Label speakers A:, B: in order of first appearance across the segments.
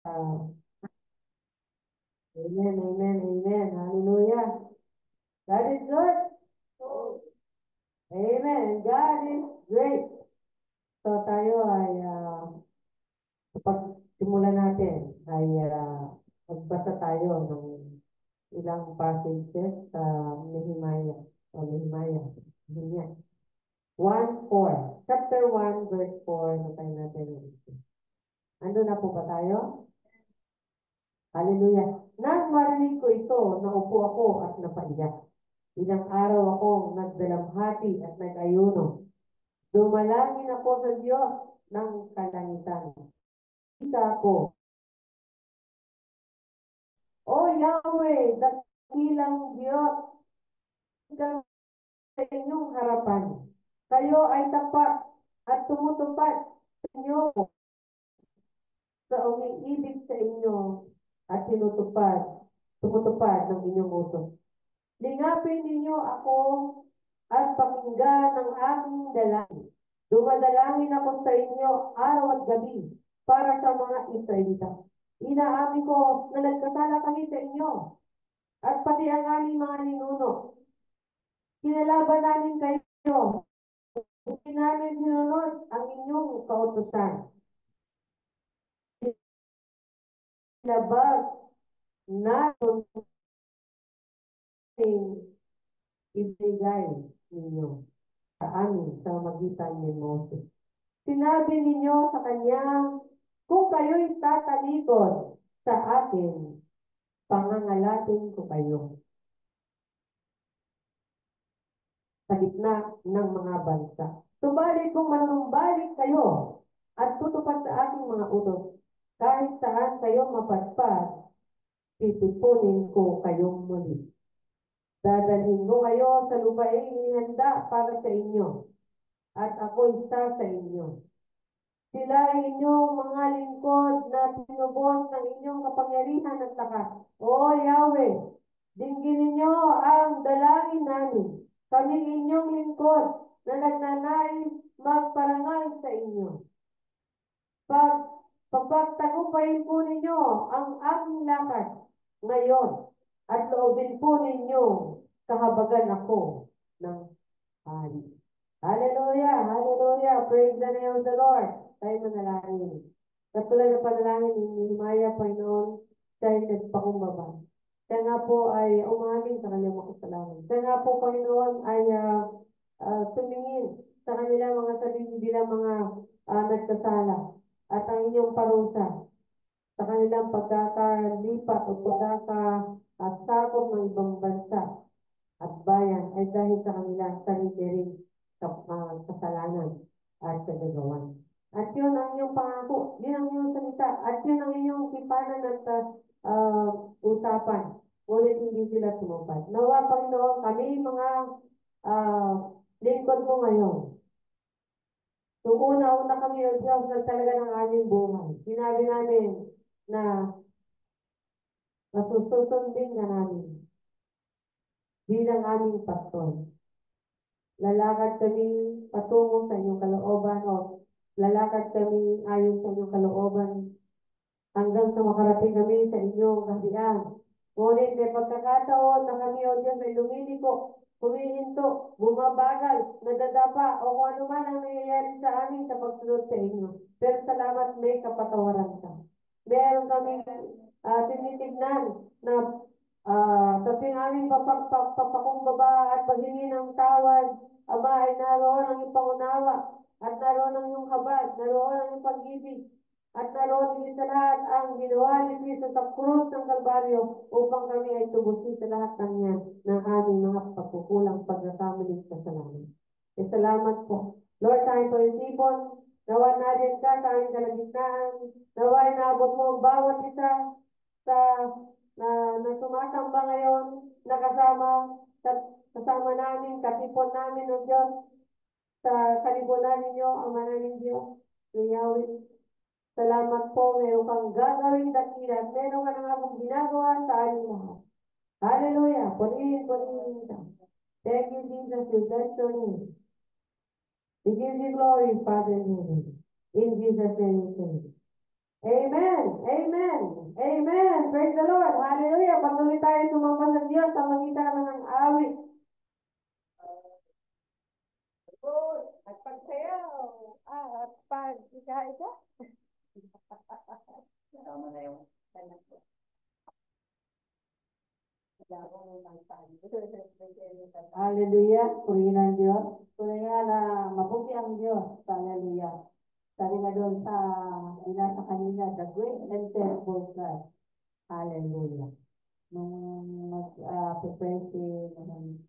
A: Amen, amen, amen. Hallelujah. God is good. Amen. God is great. So tayo ay pagsimula natin ay magbasa tayo ng ilang passages sa Nehemiah o Nehemiah. Nehemiah. 1:4. Chapter 1, verse 4. Natayin natin. Ando na po ba tayo? Hallelujah. Nang marinig ko ito, naupo ako at napaiyak. Ilang araw akong nagdalamhati at nag-ayuno. Dumalangin ako sa Diyos ng kalangitan. Kita ko, O Yahweh, dakilang Diyos, ikaw sa inyong harapan. Kayo ay tapat at tumutupad sa inyo sa umiibig sa inyo at tumutupad ng inyong utos. Lingapin ninyo ako at pakinggan ng aking dalangin. Dumadalangin ako sa inyo araw at gabi para sa mga Israelita. Inaamin ko na nagkasala kami sa inyo at pati ang aming mga ninuno. Kinalaban namin kayo. Hindi namin sinunod ang inyong kautusan. Labag na ibigay ninyo sa amin sa magitan ni Moses. Sinabi ninyo sa kanya, kung kayo'y tatalikod sa akin, pangangalatin ko kayo sa gitna ng mga bansa. Subalit kung manunumbalik kayo at tutupad sa aking mga utos, kahit saan kayo mapadpad, titipunin ko kayong muli. Dadalhin ko kayo sa lupaing inihanda para sa inyo, at ako'y isa sa inyo. Sila inyong mga lingkod na pinubos ng inyong kapangyarihan at lakas. O Yahweh, dinggin ninyo ang dalangin namin. Kami inyong lingkod na nagnanais magparangal sa inyo. Pagtagumpayin po ninyo ang aking lakad ngayon at loobin po ninyo kahabagan ako ng hari. Hallelujah! Hallelujah! Praise the name of the Lord! Tayo manalangin. Katulad ng panalangin ni Nehemiah, Panginoon, siya ay nagpakumbaba. Siya nga po ay umamin sa kanyang makasalanan. Siya nga po, Panginoon, ay tumingin sa kanilang mga sarili bilang mga nagkasala at ang inyong parusa sa kanilang pagkakalipat o pagkakasakop ng ibang bansa at bayan ay dahil sa kanilang sarili rin kasalanan at kagagawan. At yun ang inyong pangako, yun ang inyong salita, at yun ang inyong tipanan at usapan. Ngunit hindi sila tumupad. Nawa, Panginoon, kami mga lingkod mo ngayon. So, una-una kami, O Diyos, na talaga ng aming buhay. Sinabi namin na nasusundin ka namin bilang aming pastor. Lalakad kami patungo sa inyong kalooban o lalakad kami ayon sa inyong kalooban hanggang sa makarating kami sa inyong kaharian. Ngunit may pagkakataon na kami, O Diyos, ay lumiliko, humihinto, bumabagal, nadadapa, o kung ano man ang nangyayari sa amin sa pagsunod sa inyo. Pero salamat, may kapatawaran ka. Meron kami tinitignan na sa pinaming papakumbaba at paghingi ng tawad, Ama, ay naroon ang iyong pangunawa, at naroon ang iyong habag, naroon ang iyong pag-ibig, at naroon din sa lahat ang ginawa ni Cristo sa krus ng Kalbaryo upang kami ay tubusin sa lahat ng yan ng aming mga pagkukulang pagkakamali sa kasalanan. Salamat po. Lord, tayo po yung sipon, nawa natin ka sa aming kalagitnaan, nawa inaabot mo ang bawat isa sa na sumasamba ngayon, kasama namin, katipon namin, O Diyos, sa kalibunan ninyo, Ama namin Diyos, Yahweh. Salamat po, meron kang gagawin dakila at meron ka na nga pong ginagawa sa ating lahat. Hallelujah! Purihin ka. Thank you, Jesus. We bless your name. We give you glory, Father in heaven. In Jesus' name we pray. Amen. Amen. Kain ka? Tama na yung anak ko. Hallelujah, purihin ang Diyos. Tunay nga na mabuti ang Diyos. Hallelujah. Sabi nga doon sa binasa kanina, the great and terrible God. Hallelujah. Nung prepare si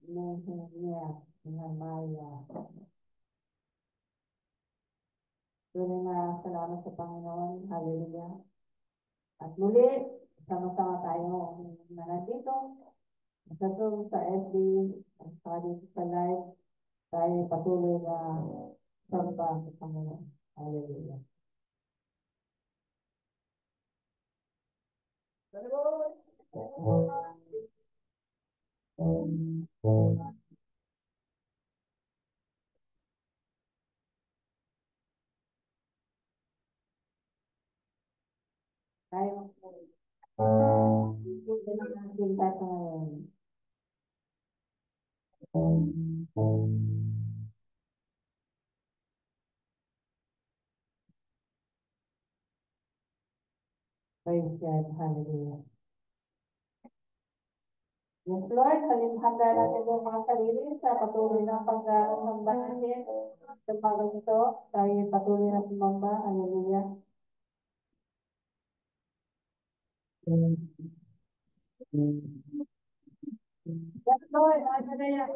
A: Nehemiah, Nehemiah. Tunay nga salamat sa Panginoon. Hallelujah. At muli, sama-sama tayo na nandito. Sa Zoom, sa FB, at saka dito sa live, tayo patuloy na samba sa Panginoon. Hallelujah. Tayo ito na natin tayo ngayon. Praise God. Hallelujah. Yes, Lord, handa natin yung mga sarili sa patuloy ng pag-samba natin. Sa pagod ito, tayo patuloy na sumamba. Hallelujah. Yes, Lord, hallelujah.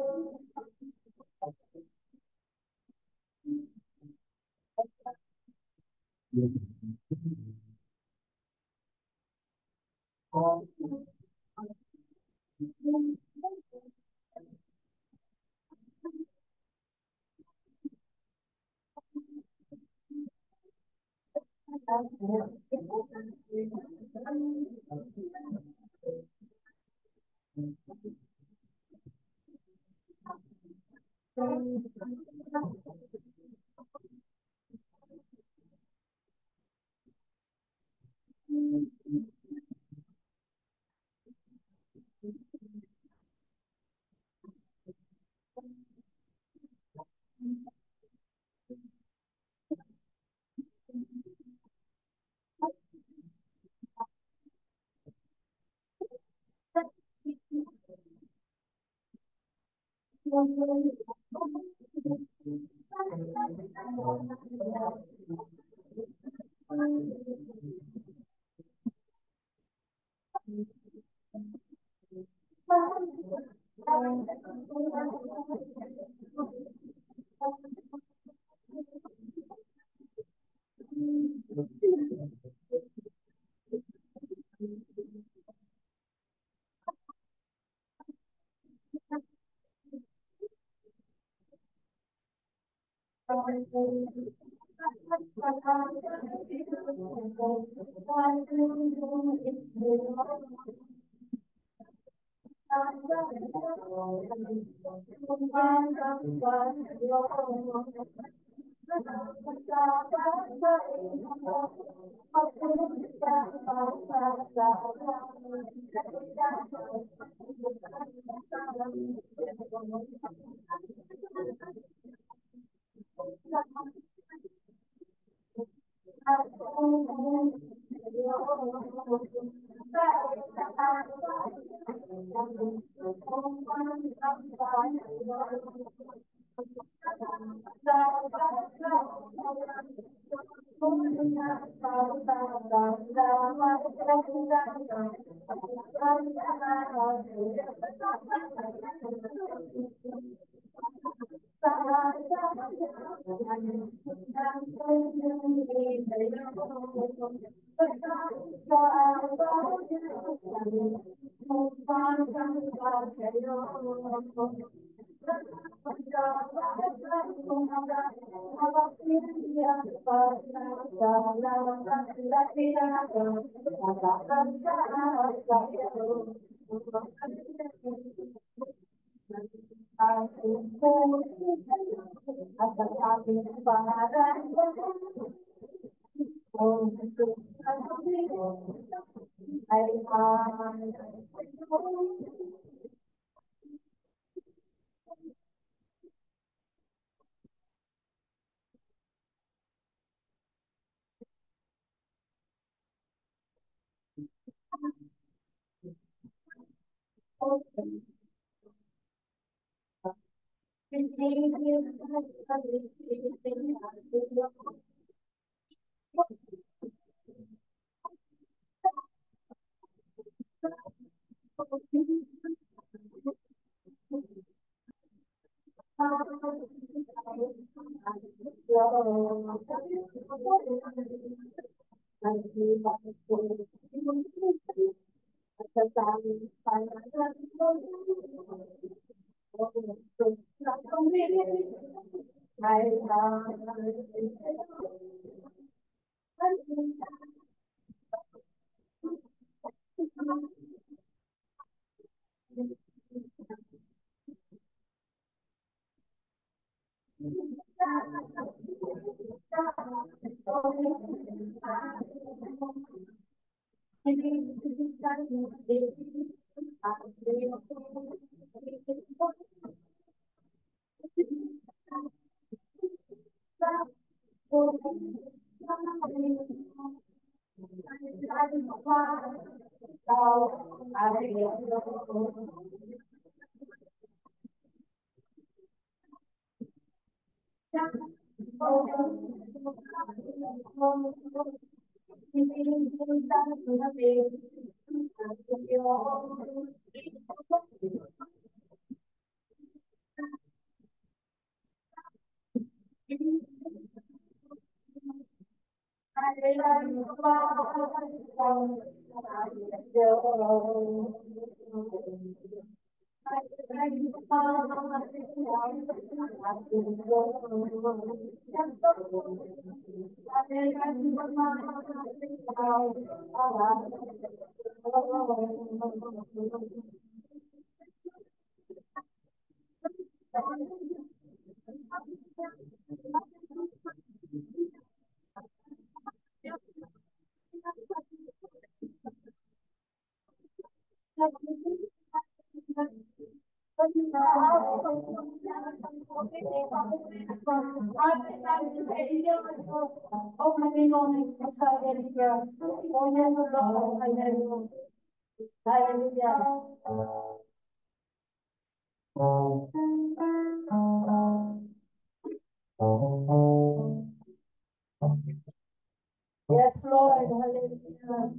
A: Yes, Lord, hallelujah.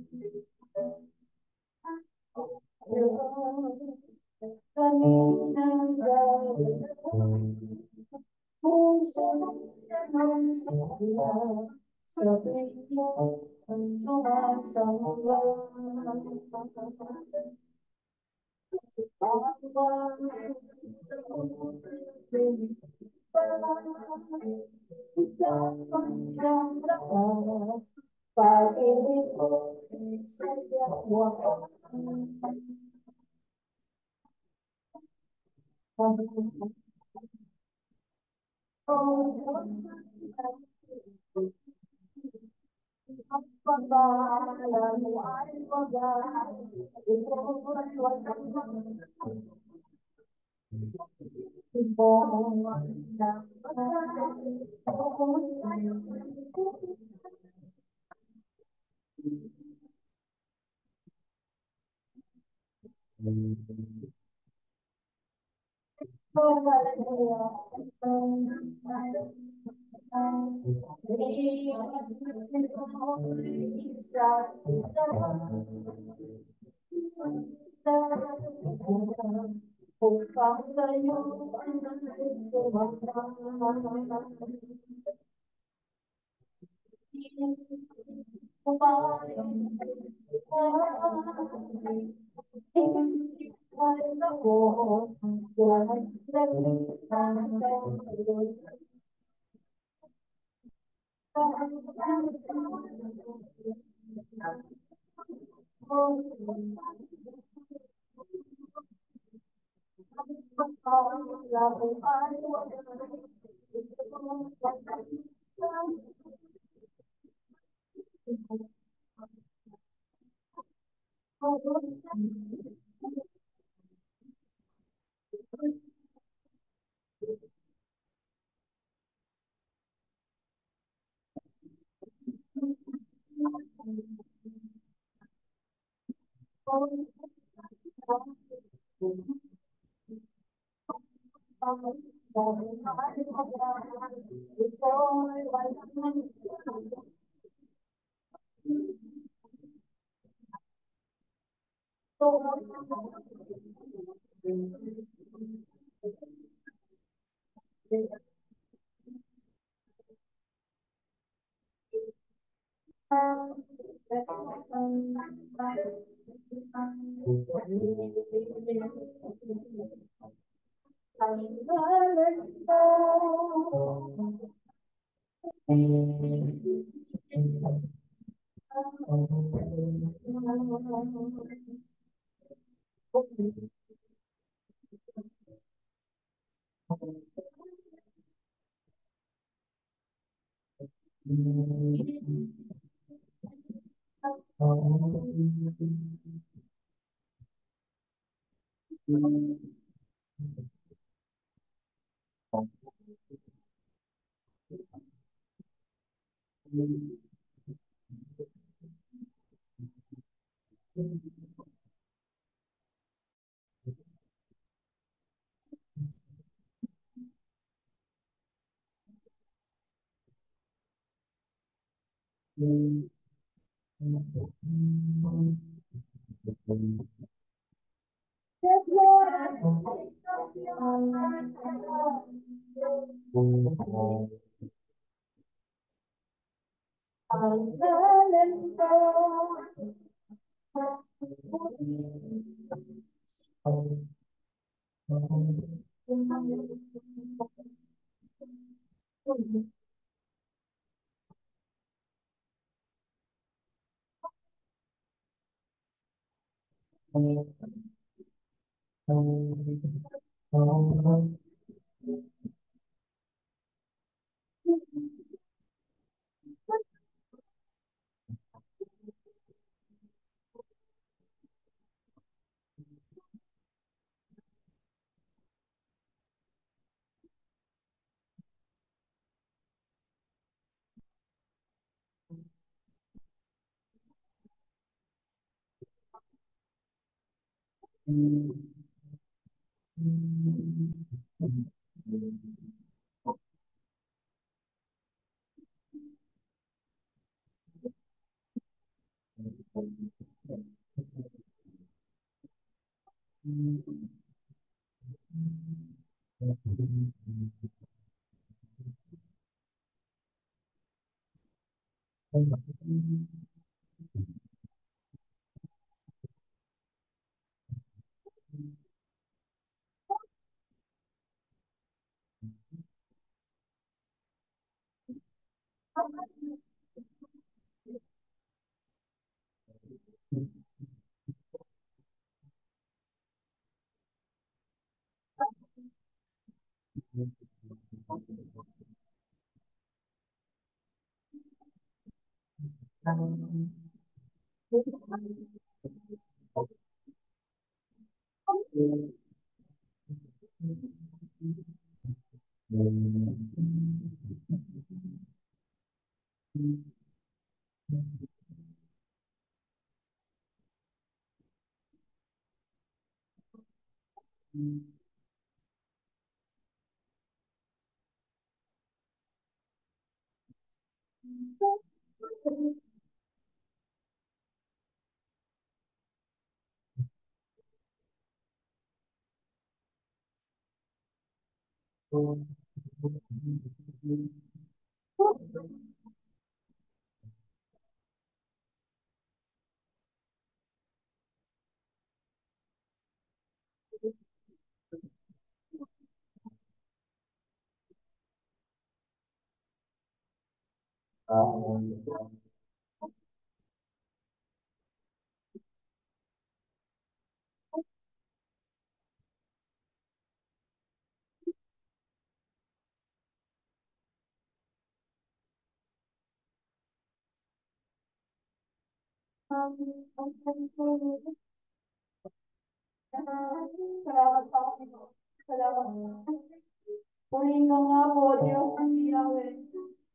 A: Purihin ka nga po, Diyos ang Yahweh,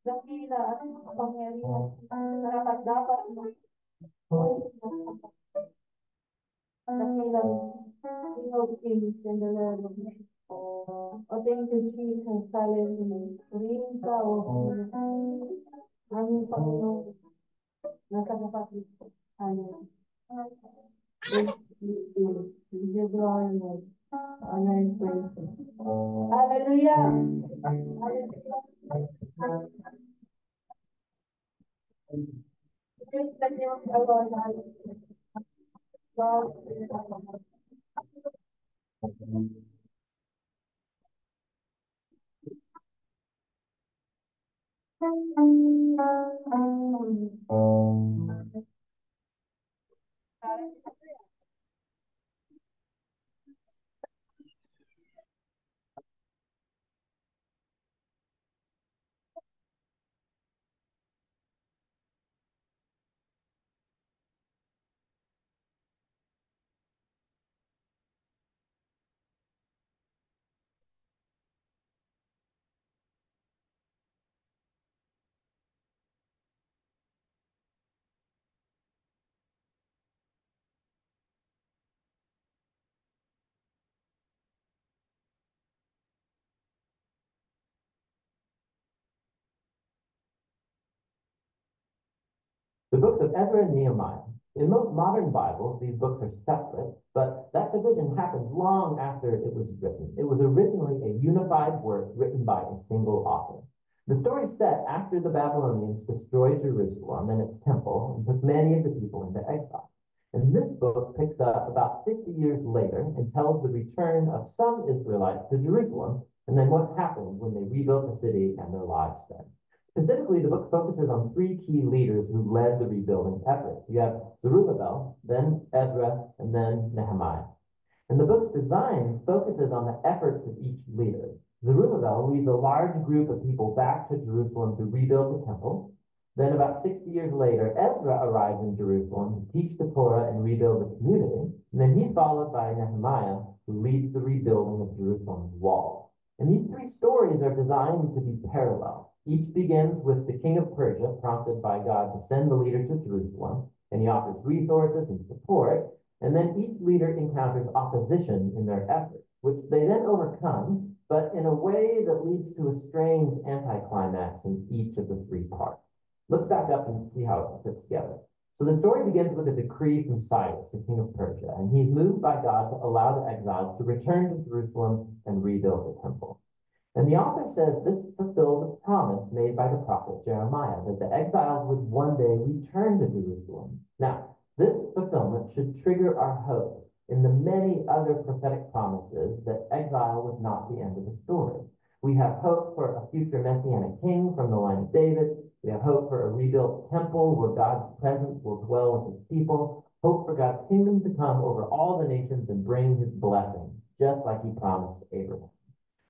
A: dakila at kapangyarihan, dapat King of Kings and the Lord of Lords. O thank you, Jesus. Hallelujah. Purihin ka, O aming Panginoon. Nasa kapatid. Hallelujah. Thank you. We give glory, Lord. Honor and praise. Hallelujah. Hallelujah. Praise the name of the Lord. Hallelujah. God is our
B: The books of Ezra and Nehemiah. In most modern Bibles, these books are separate, but that division happened long after it was written. It was originally a unified work written by a single author. The story is set after the Babylonians destroyed Jerusalem and its temple and took many of the people into exile. And this book picks up about 50 years later and tells the return of some Israelites to Jerusalem and then what happened when they rebuilt the city and their lives there. Specifically, the book focuses on three key leaders who led the rebuilding effort. You have Zerubbabel, then Ezra, and then Nehemiah. And the book's design focuses on the efforts of each leader. Zerubbabel leads a large group of people back to Jerusalem to rebuild the temple. Then about 60 years later, Ezra arrives in Jerusalem to teach the Torah and rebuild the community. And then he's followed by Nehemiah, who leads the rebuilding of Jerusalem's walls. And these three stories are designed to be parallel. Each begins with the king of Persia, prompted by God to send the leader to Jerusalem, and he offers resources and support. And then each leader encounters opposition in their efforts, which they then overcome, but in a way that leads to a strange anticlimax in each of the three parts. Let's back up and see how it fits together. So the story begins with a decree from Cyrus, the king of Persia, and he's moved by God to allow the exiles to return to Jerusalem and rebuild the temple. And the author says this fulfilled the promise made by the prophet Jeremiah, that the exiles would one day return to Jerusalem. Now, this fulfillment should trigger our hopes in the many other prophetic promises that exile was not the end of the story. We have hope for a future messianic king from the line of David. We have hope for a rebuilt temple where God's presence will dwell with his people. Hope for God's kingdom to come over all the nations and bring his blessing, just like he promised Abraham.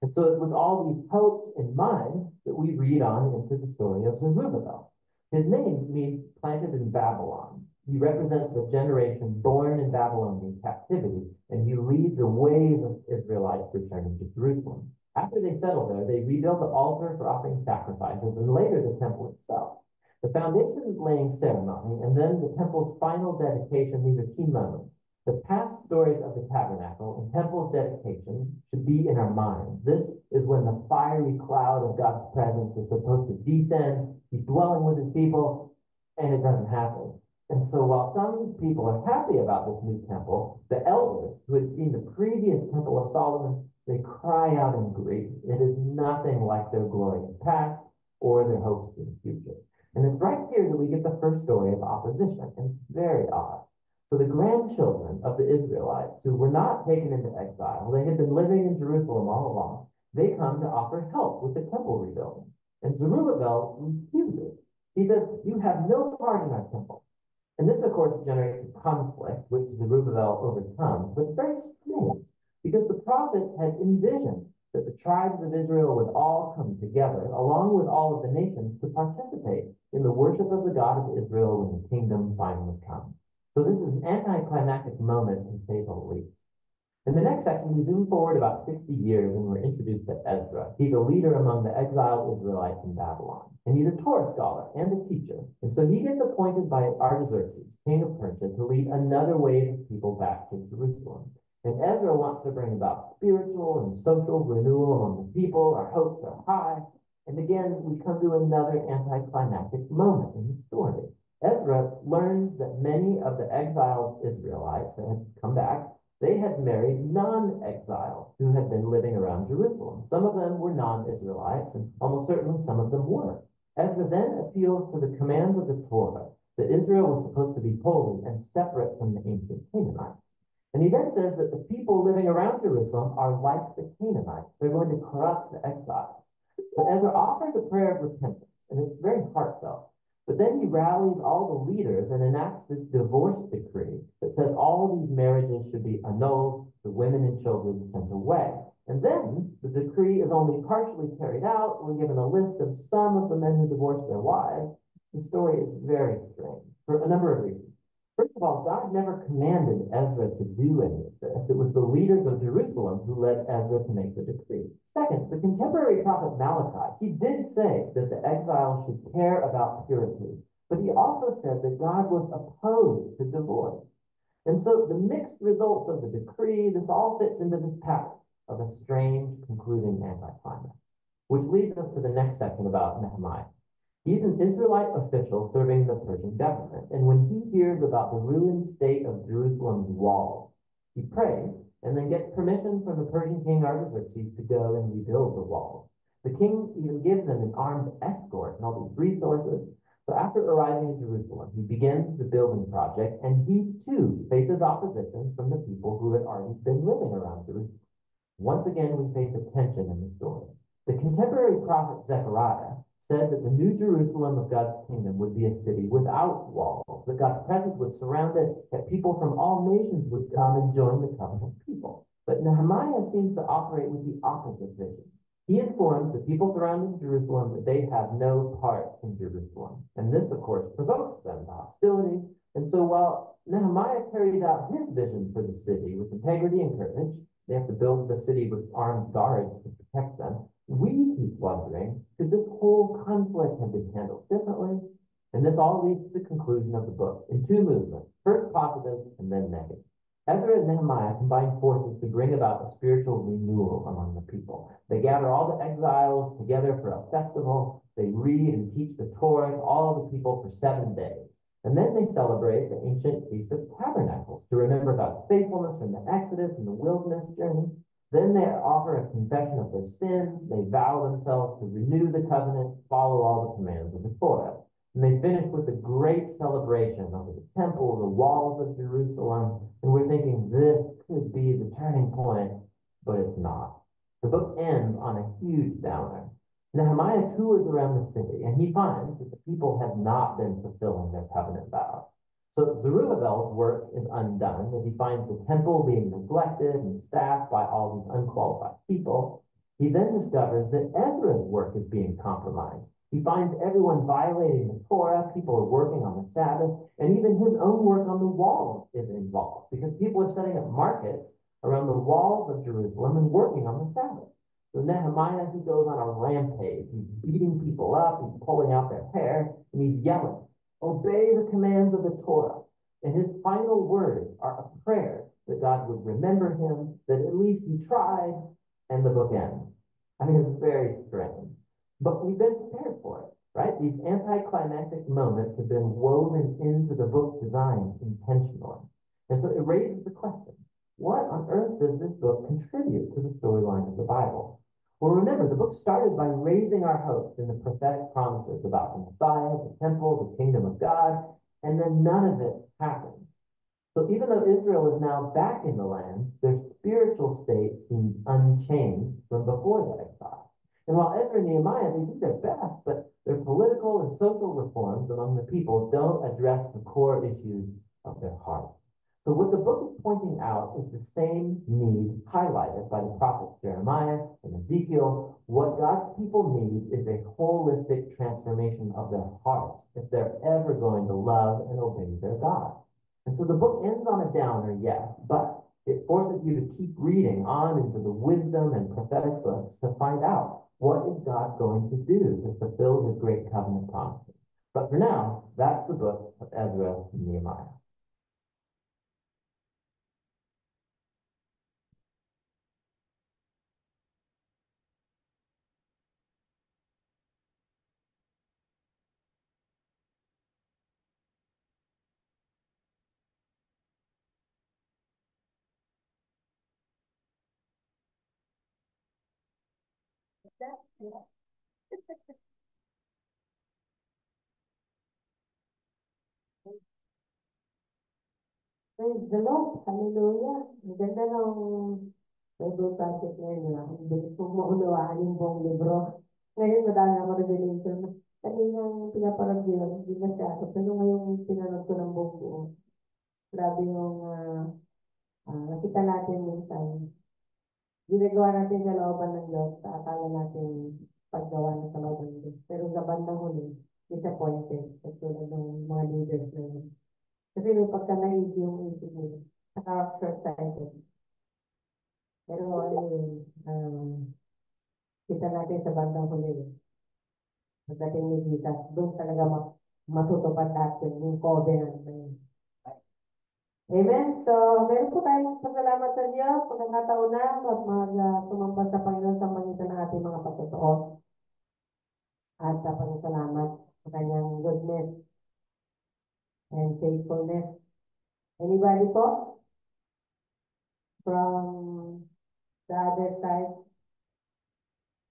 B: And so it's with all these hopes in mind that we read on into the story of Zerubbabel. His name means planted in Babylon. He represents a generation born in Babylonian captivity, and he leads a wave of Israelites returning to Jerusalem. After they settle there, they rebuild the altar for offering sacrifices and later the temple itself. The foundation laying ceremony and then the temple's final dedication, these are key moments. The past stories of the tabernacle and temple's dedication should be in our minds. This is when the fiery cloud of God's presence is supposed to descend. He's dwelling with his people, and it doesn't happen. And so while some people are happy about this new temple, the elders who had seen the previous temple of Solomon, they cry out in grief. It is nothing like their glorious past or their hopes for the future. And it's right here that we get the first story of opposition, and it's very odd. So the grandchildren of the Israelites who were not taken into exile, they had been living in Jerusalem all along, they come to offer help with the temple rebuilding. And Zerubbabel refuses. He says, you have no part in our temple. And this, of course, generates a conflict, which Zerubbabel overcomes. But it's very strange, because the prophets had envisioned that the tribes of Israel would all come together, along with all of the nations, to participate in the worship of the God of Israel when the kingdom finally comes. So this is an anticlimactic moment, to say the least. In the next section, we zoom forward about 60 years and we're introduced to Ezra. He's a leader among the exiled Israelites in Babylon. And he's a Torah scholar and a teacher. And so he gets appointed by Artaxerxes, king of Persia, to lead another wave of people back to Jerusalem. And Ezra wants to bring about spiritual and social renewal among the people. Our hopes are high. And again, we come to another anticlimactic moment in the story. Ezra learns that many of the exiled Israelites that had come back, they had married non-exiles who had been living around Jerusalem. Some of them were non-Israelites, and almost certainly some of them were. Ezra then appeals to the commands of the Torah, that Israel was supposed to be holy and separate from the ancient Canaanites. And he then says that the people living around Jerusalem are like the Canaanites. They're going to corrupt the exiles. So Ezra offers a prayer of repentance, and it's very heartfelt. But then he rallies all the leaders and enacts this divorce decree that says all these marriages should be annulled, the women and children sent away. And then the decree is only partially carried out. We're given a list of some of the men who divorced their wives. The story is very strange for a number of reasons. First of all, God never commanded Ezra to do any of this. It was the leaders of Jerusalem who led Ezra to make the decree. Second, the contemporary prophet Malachi, he did say that the exiles should care about purity, but he also said that God was opposed to divorce. And so the mixed results of the decree, this all fits into this pattern of a strange concluding anticlimax, which leads us to the next section about Nehemiah. He's an Israelite official serving the Persian government, and when he hears about the ruined state of Jerusalem's walls, he prays and then gets permission from the Persian king Artaxerxes to go and rebuild the walls. The king even gives them an armed escort and all these resources. So after arriving in Jerusalem, he begins the building project, and he too faces opposition from the people who had already been living around Jerusalem. Once again, we face a tension in the story. The contemporary prophet Zechariah said that the new Jerusalem of God's kingdom would be a city without walls, that God's presence would surround it, that people from all nations would come and join the covenant people. But Nehemiah seems to operate with the opposite vision. He informs the people surrounding Jerusalem that they have no part in Jerusalem. And this, of course, provokes them to hostility. And so while Nehemiah carries out his vision for the city with integrity and courage, they have to build the city with armed guards to protect them. We keep wondering, could this whole conflict have been handled differently? And this all leads to the conclusion of the book in two movements, first positive and then negative. Ezra and Nehemiah combine forces to bring about a spiritual renewal among the people. They gather all the exiles together for a festival. They read and teach the Torah to all the people for 7 days. And then they celebrate the ancient Feast of Tabernacles to remember God's faithfulness from the Exodus and the wilderness journey. Then they offer a confession of their sins. They vow themselves to renew the covenant, follow all the commands of the Torah. And they finish with a great celebration over the temple, the walls of Jerusalem. And we're thinking this could be the turning point, but it's not. The book ends on a huge downer. Nehemiah tours around the city, and he finds that the people have not been fulfilling their covenant vows. So Zerubbabel's work is undone as he finds the temple being neglected and staffed by all these unqualified people. He then discovers that Ezra's work is being compromised. He finds everyone violating the Torah, people are working on the Sabbath, and even his own work on the walls is involved because people are setting up markets around the walls of Jerusalem and working on the Sabbath. So Nehemiah, he goes on a rampage. He's beating people up, he's pulling out their hair, and he's yelling, "Obey the commands of the Torah." And his final words are a prayer that God would remember him, that at least he tried, and the book ends. I mean, it's very strange. But we've been prepared for it, right? These anticlimactic moments have been woven into the book design intentionally. And so it raises the question, what on earth does this book contribute to the storyline of the Bible? Well, remember, the book started by raising our hopes in the prophetic promises about the Messiah, the temple, the kingdom of God, and then none of it happens. So even though Israel is now back in the land, their spiritual state seems unchanged from before the exile. And while Ezra and Nehemiah, they do their best, but their political and social reforms among the people don't address the core issues of their heart. So what the book is pointing out is the same need highlighted by the prophets Jeremiah and Ezekiel. What God's people need is a holistic transformation of their hearts if they're ever going to love and obey their God. And so the book ends on a downer, yes, but It forces you to keep reading on into the wisdom and prophetic books to find out what is God going to do to fulfill his great covenant promises. But for now, that's the book of Ezra and Nehemiah.
A: Praise the Lord. Hallelujah. Ang ganda ng Bible project ngayon, di ba? Ang bilis mong maunawaan yung buong libro. Ngayon, madami ako revelation. Kaninang pinaparag yun, hindi masyado. Pero ngayon, pinanood ko ng buong buo. Grabe yung nakita natin minsan. Ginagawa natin sa looban ng Diyos, sa akala natin paggawa ng kalooban ng Diyos. Pero sa bandang huli, disappointed. Katulad ng mga leaders na yun. Kasi may pagka-naive yung isip nila. Saka short-sighted. Pero anyway, kita natin sa bandang huli. Pagdating ni Jesus, doon talaga matutupad lahat yun, yung covenant na yun. Amen? So, meron po tayong pasalamat sa Diyos, pagkakataon na, at sumamba sa Panginoon sa magitan ng ating mga pagtotoo. At pasalamat sa kanyang goodness and faithfulness. Anybody po? From the other side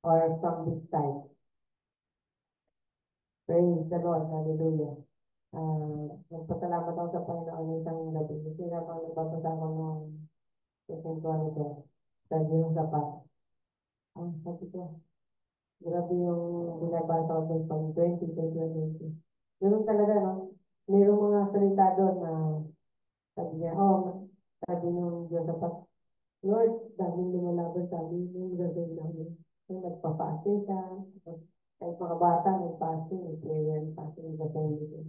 A: or from this side? Praise the Lord. Hallelujah. Nagpasalamat ako sa Panginoon isang gabi. Kasi naman nagbabasa ako ng kwentuhan nito. Sabi yung sapat. Sabi ko, grabe yung binabasa ko doon pang 20, 20. Ganun talaga, no? Mayroong mga salita doon na sabi niya, sabi nung Diyos sapat, Lord, daming lumalaban sa amin, yung gagawin namin. So, nagpa-fasting siya. Tapos, kahit mga bata, nag-fasting, nag-prayer, fasting, nag-fasting dito.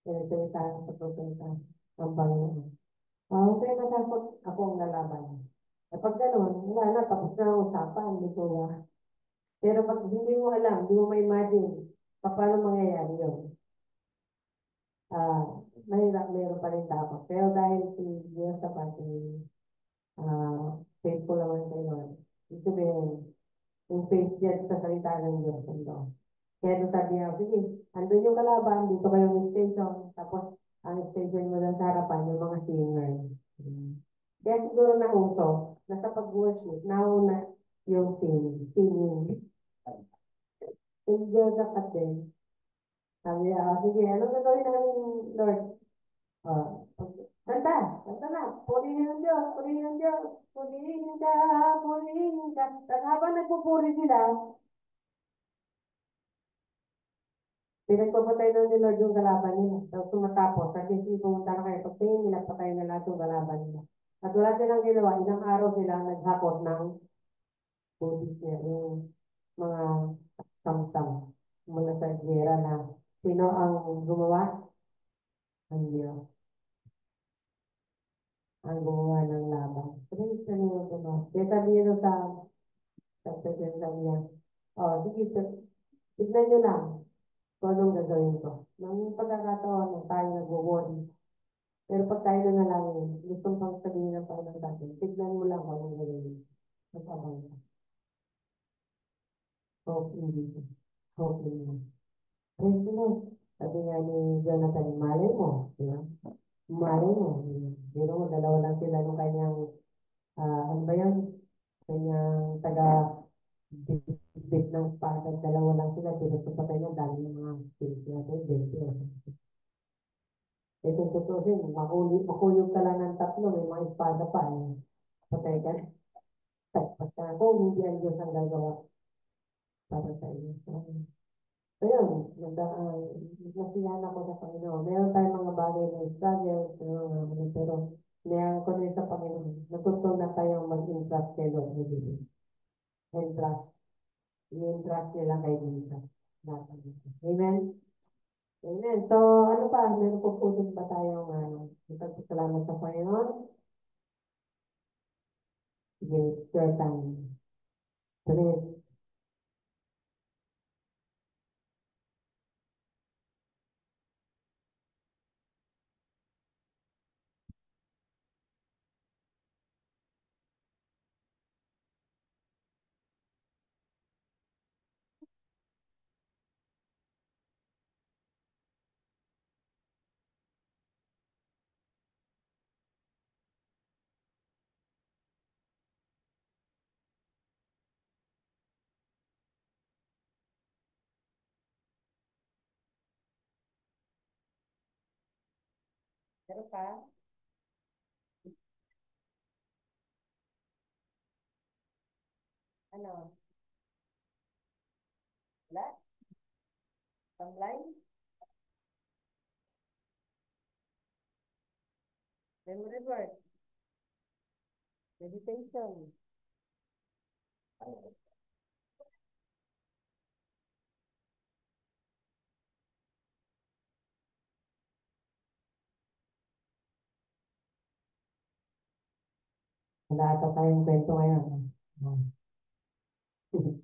A: Kaya salita sa propeta ang Panginoon. Huwag kayo matakot, ako ang lalaban. Pag gano'n, wala na, tapos na ang usapan, di ko ba? Pero pag hindi mo alam, hindi mo ma-imagine, paano mangyayari yun? Mahirap, meron pa rin takot. Pero dahil si Diyos sa pati, faithful naman kay Lord, ibig sabihin, yung faith niya sa salita ng Diyos, ito. Kaya doon sabi niya, sige, andun yung kalaban, dito kayo yung station, tapos ang station mo lang sa harapan, yung mga singer. Kaya siguro nauso, nasa pag-worship, nauna yung singing. Yung Diyos dapat din. Sabi niya, sige, anong gagawin namin, Lord? Uh, kanta na, purihin ang Diyos, purihin ang Diyos, purihin ka, purihin ka. Tapos habang nagpupuri sila, pinagpapatay na ni Lord yung kalaban nila. Tapos tumatapos, sabi siya pumunta na kayo, pag tingin nila, patay na lahat yung kalaban nila. At wala silang ginawa, ilang araw sila naghakot ng Buddhist niya, yung mga samsam, mga sargera na sino ang gumawa? Ang Diyos. Ang gumawa ng laban. Praise the Lord, Lord. Kaya sabi niya sa president niya, sige, tignan niyo lang kung anong gagawin ko. Nang pagkakataon na tayo nag-worry. Pero pag tayo na nalangin, gusto pang sabihin ng Panginoon sa atin, tignan mo lang kung anong gagawin. Magpabang ka. Hope in Jesus. Hope in Him. Praise the Lord. Sabi nga ni Jonathan, malay mo. Diba? Malay mo. Pero mo, dalawa lang sila nung kanyang, ano ba yan? Kanyang bit ng espada. Dalawa lang sila. Pero sa patay ng dami ng mga spirits natin. Eh kung tutusin, makuyog ka lang ng tatlo, may mga espada pa. Patay ka. Basta kung hindi ang Diyos ang gagawa para sa iyo. So, ayun, nasiyahan ako sa Panginoon. Meron tayong mga bagay na struggle, pero meron ko rin sa Panginoon. Natutunan tayong mag-entrust kay Lord. Entrust. I-entrust nila kay Jesus. Amen? Amen. So, ano pa? Meron po po din ba tayong ipagpasalamat sa Panginoon? Sige, your time. Tres. Meron pa? Ano? Wala? Tamlay? Memory work? Meditation? Wala ata tayong kwento ngayon.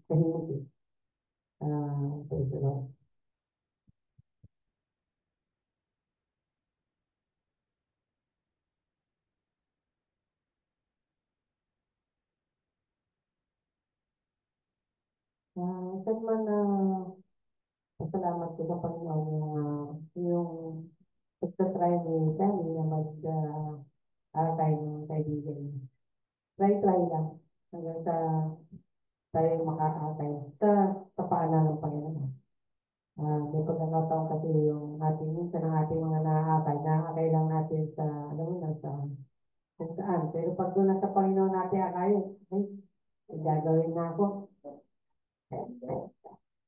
A: Tahimik eh. Praise the Lord. Saan man pasalamat ko sa Panginoon yung pagtatry ni Sammy na mag-aakay ng kaibigan. Try lang hanggang sa tayo makakaakay sa paanan ng Panginoon. May pagkakataon kasi yung minsan ang ating mga nakakay lang natin sa, alam mo na, sa kung saan. Pero pag doon na sa Panginoon natin akayin, ay, may gagawin na ako.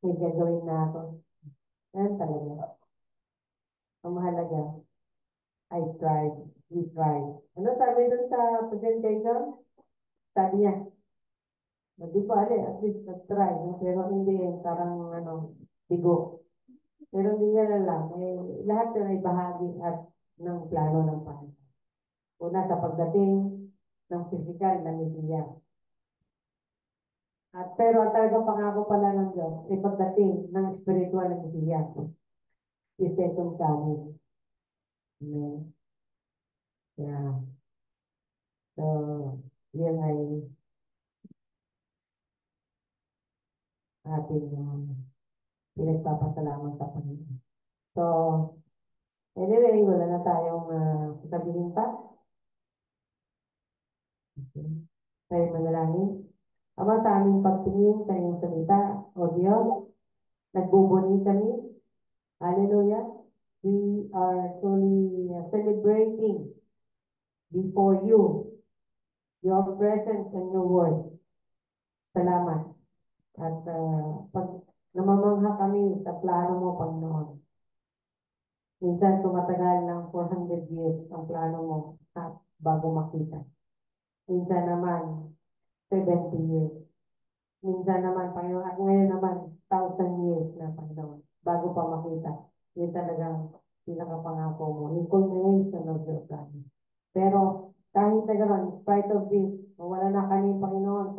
A: May gagawin na ako. Yan talaga. Ang mahalaga, I tried, we tried. Ano sabi doon sa presentation? Sabi niya, hindi pa ali, at least nag-try, no? Pero hindi, parang bigo. Pero hindi niya lang, lahat na ay bahagi at ng plano ng Panginoon. Una sa pagdating ng physical na misiya. At pero ang talagang pangako pala ng Diyos ay pagdating ng spiritual na misiya. Yung second coming. Amen. Yeah. So, yun ay ating pinagpapasalamat sa Panginoon. So, anyway, wala na tayong sasabihin pa. Okay. Tayo manalangin. Ama, sa aming pagtingin sa iyong salita, O Diyos, nagbubuni kami. Hallelujah. We are truly celebrating before you your presence and your word. Salamat. At pag namamangha kami sa plano mo, Panginoon. Minsan tumatagal ng 400 years ang plano mo at bago makita. Minsan naman 70 years. Minsan naman, Panginoon, at ngayon naman 1,000 years na, Panginoon, bago pa makita. Yun talagang pinakapangako mo. Yung culmination of your plan. Pero kahit na gano'n, in spite of this, wala na kami, Panginoon,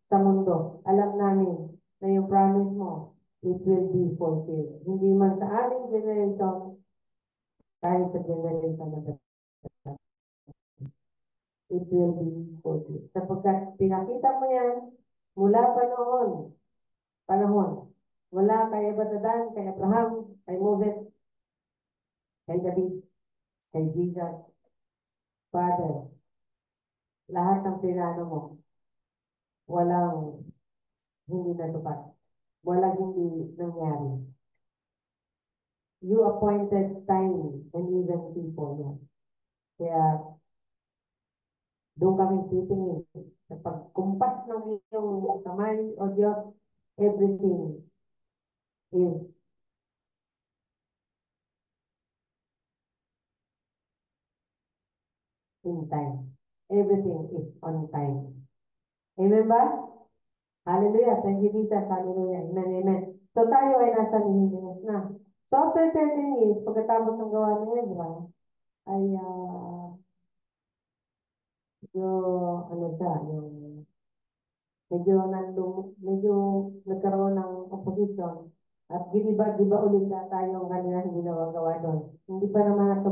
A: sa mundo, alam namin na yung promise mo, it will be fulfilled. Hindi man sa aming generation, kahit sa generation na it will be fulfilled. Sapagkat pinakita mo yan mula pa noon, panahon, mula kay Abraham, kay Abraham, kay Moses, kay David, kay Jesus, Father, lahat ng pinano mo, walang hindi natupad, walang hindi nangyari. You appointed time and even people. Yeah. Kaya doon kami titingin sa pagkumpas ng iyong kamay, O Diyos, everything is in time. Everything is on time. Amen ba? Hallelujah. Thank you, Jesus. Hallelujah. Amen, amen. So tayo ay nasa Nehemias na. So after 13 years, pagkatapos ng gawa ni Ezra, ay yung medyo nagkaroon ng opposition at giniba-giba ulit na yung kanilang ginawa-gawa doon. Hindi pa naman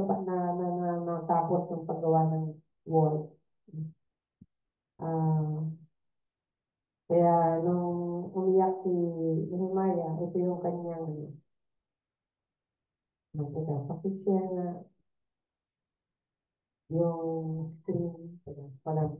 A: natapos yung paggawa ng walls. Ah, kaya nung umiyak si Nehemiah, ito yung kanyang pakishare na yung screen. Parang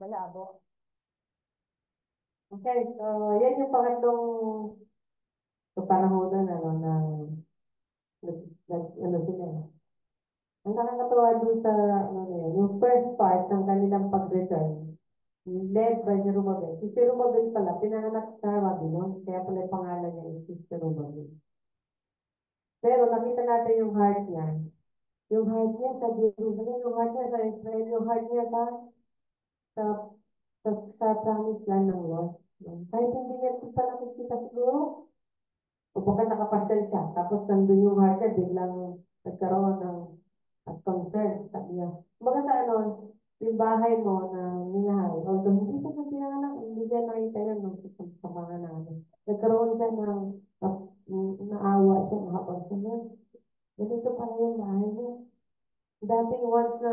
A: malabo. Okay, so yan yung pangatlong kapanahonan ano sila. Ang nakakatawa dun sa ano na yun, yung first part ng kanilang pag-return, led by Zerubbabel. Si Zerubbabel pala, pinanganak sa Babylon, kaya pala yung pangalan niya is si Zerubbabel. Pero nakita natin yung heart niya sa Jerusalem, yung heart niya sa Israel, yung heart niya sa, sa promised land ng Lord. Kahit hindi niya pa nakikita siguro, o baka nakapasyal siya, tapos nandun yung heart niya, biglang nagkaroon ng at concern, sabi niya. Kumbaga sa ano, yung bahay mo na minahal, although hindi ko sa pinanganak, hindi niya nakita yan sa mga namin. Nagkaroon siya ng naawa siya, nakapag siya. Ganito pala yung bahay niya. Dating once na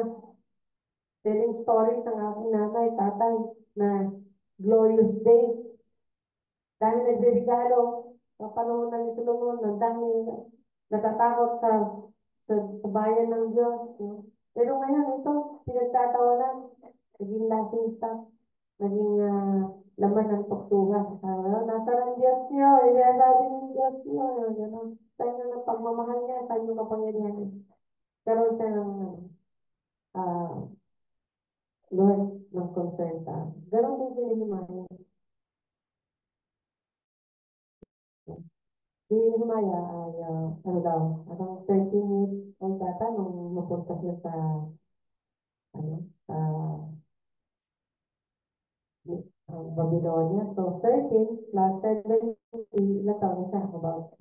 A: telling stories ng aking nanay, tatay, na glorious days. Dahil nagre-regalo sa panahon ng Solomon, ang dami natatakot sa bayan ng Diyos. No? Pero ngayon, ito, pinagtatawanan, naging laughing stock, naging laman ng tuktuhan. Nasaan ang Diyos niyo? Sinasabi ng Diyos niyo. Gano'n. Saan yung pagmamahal niya? Saan yung kapangyarihan? Karoon siya ng ah, Lord ng concern sa akin. Ganon din sinihimaya. Si Nehemiah ay, ano daw, parang 13 years old data nung mapunta siya ano, sa Babylonia. So, 13 plus 17, ilang taon na siya? About,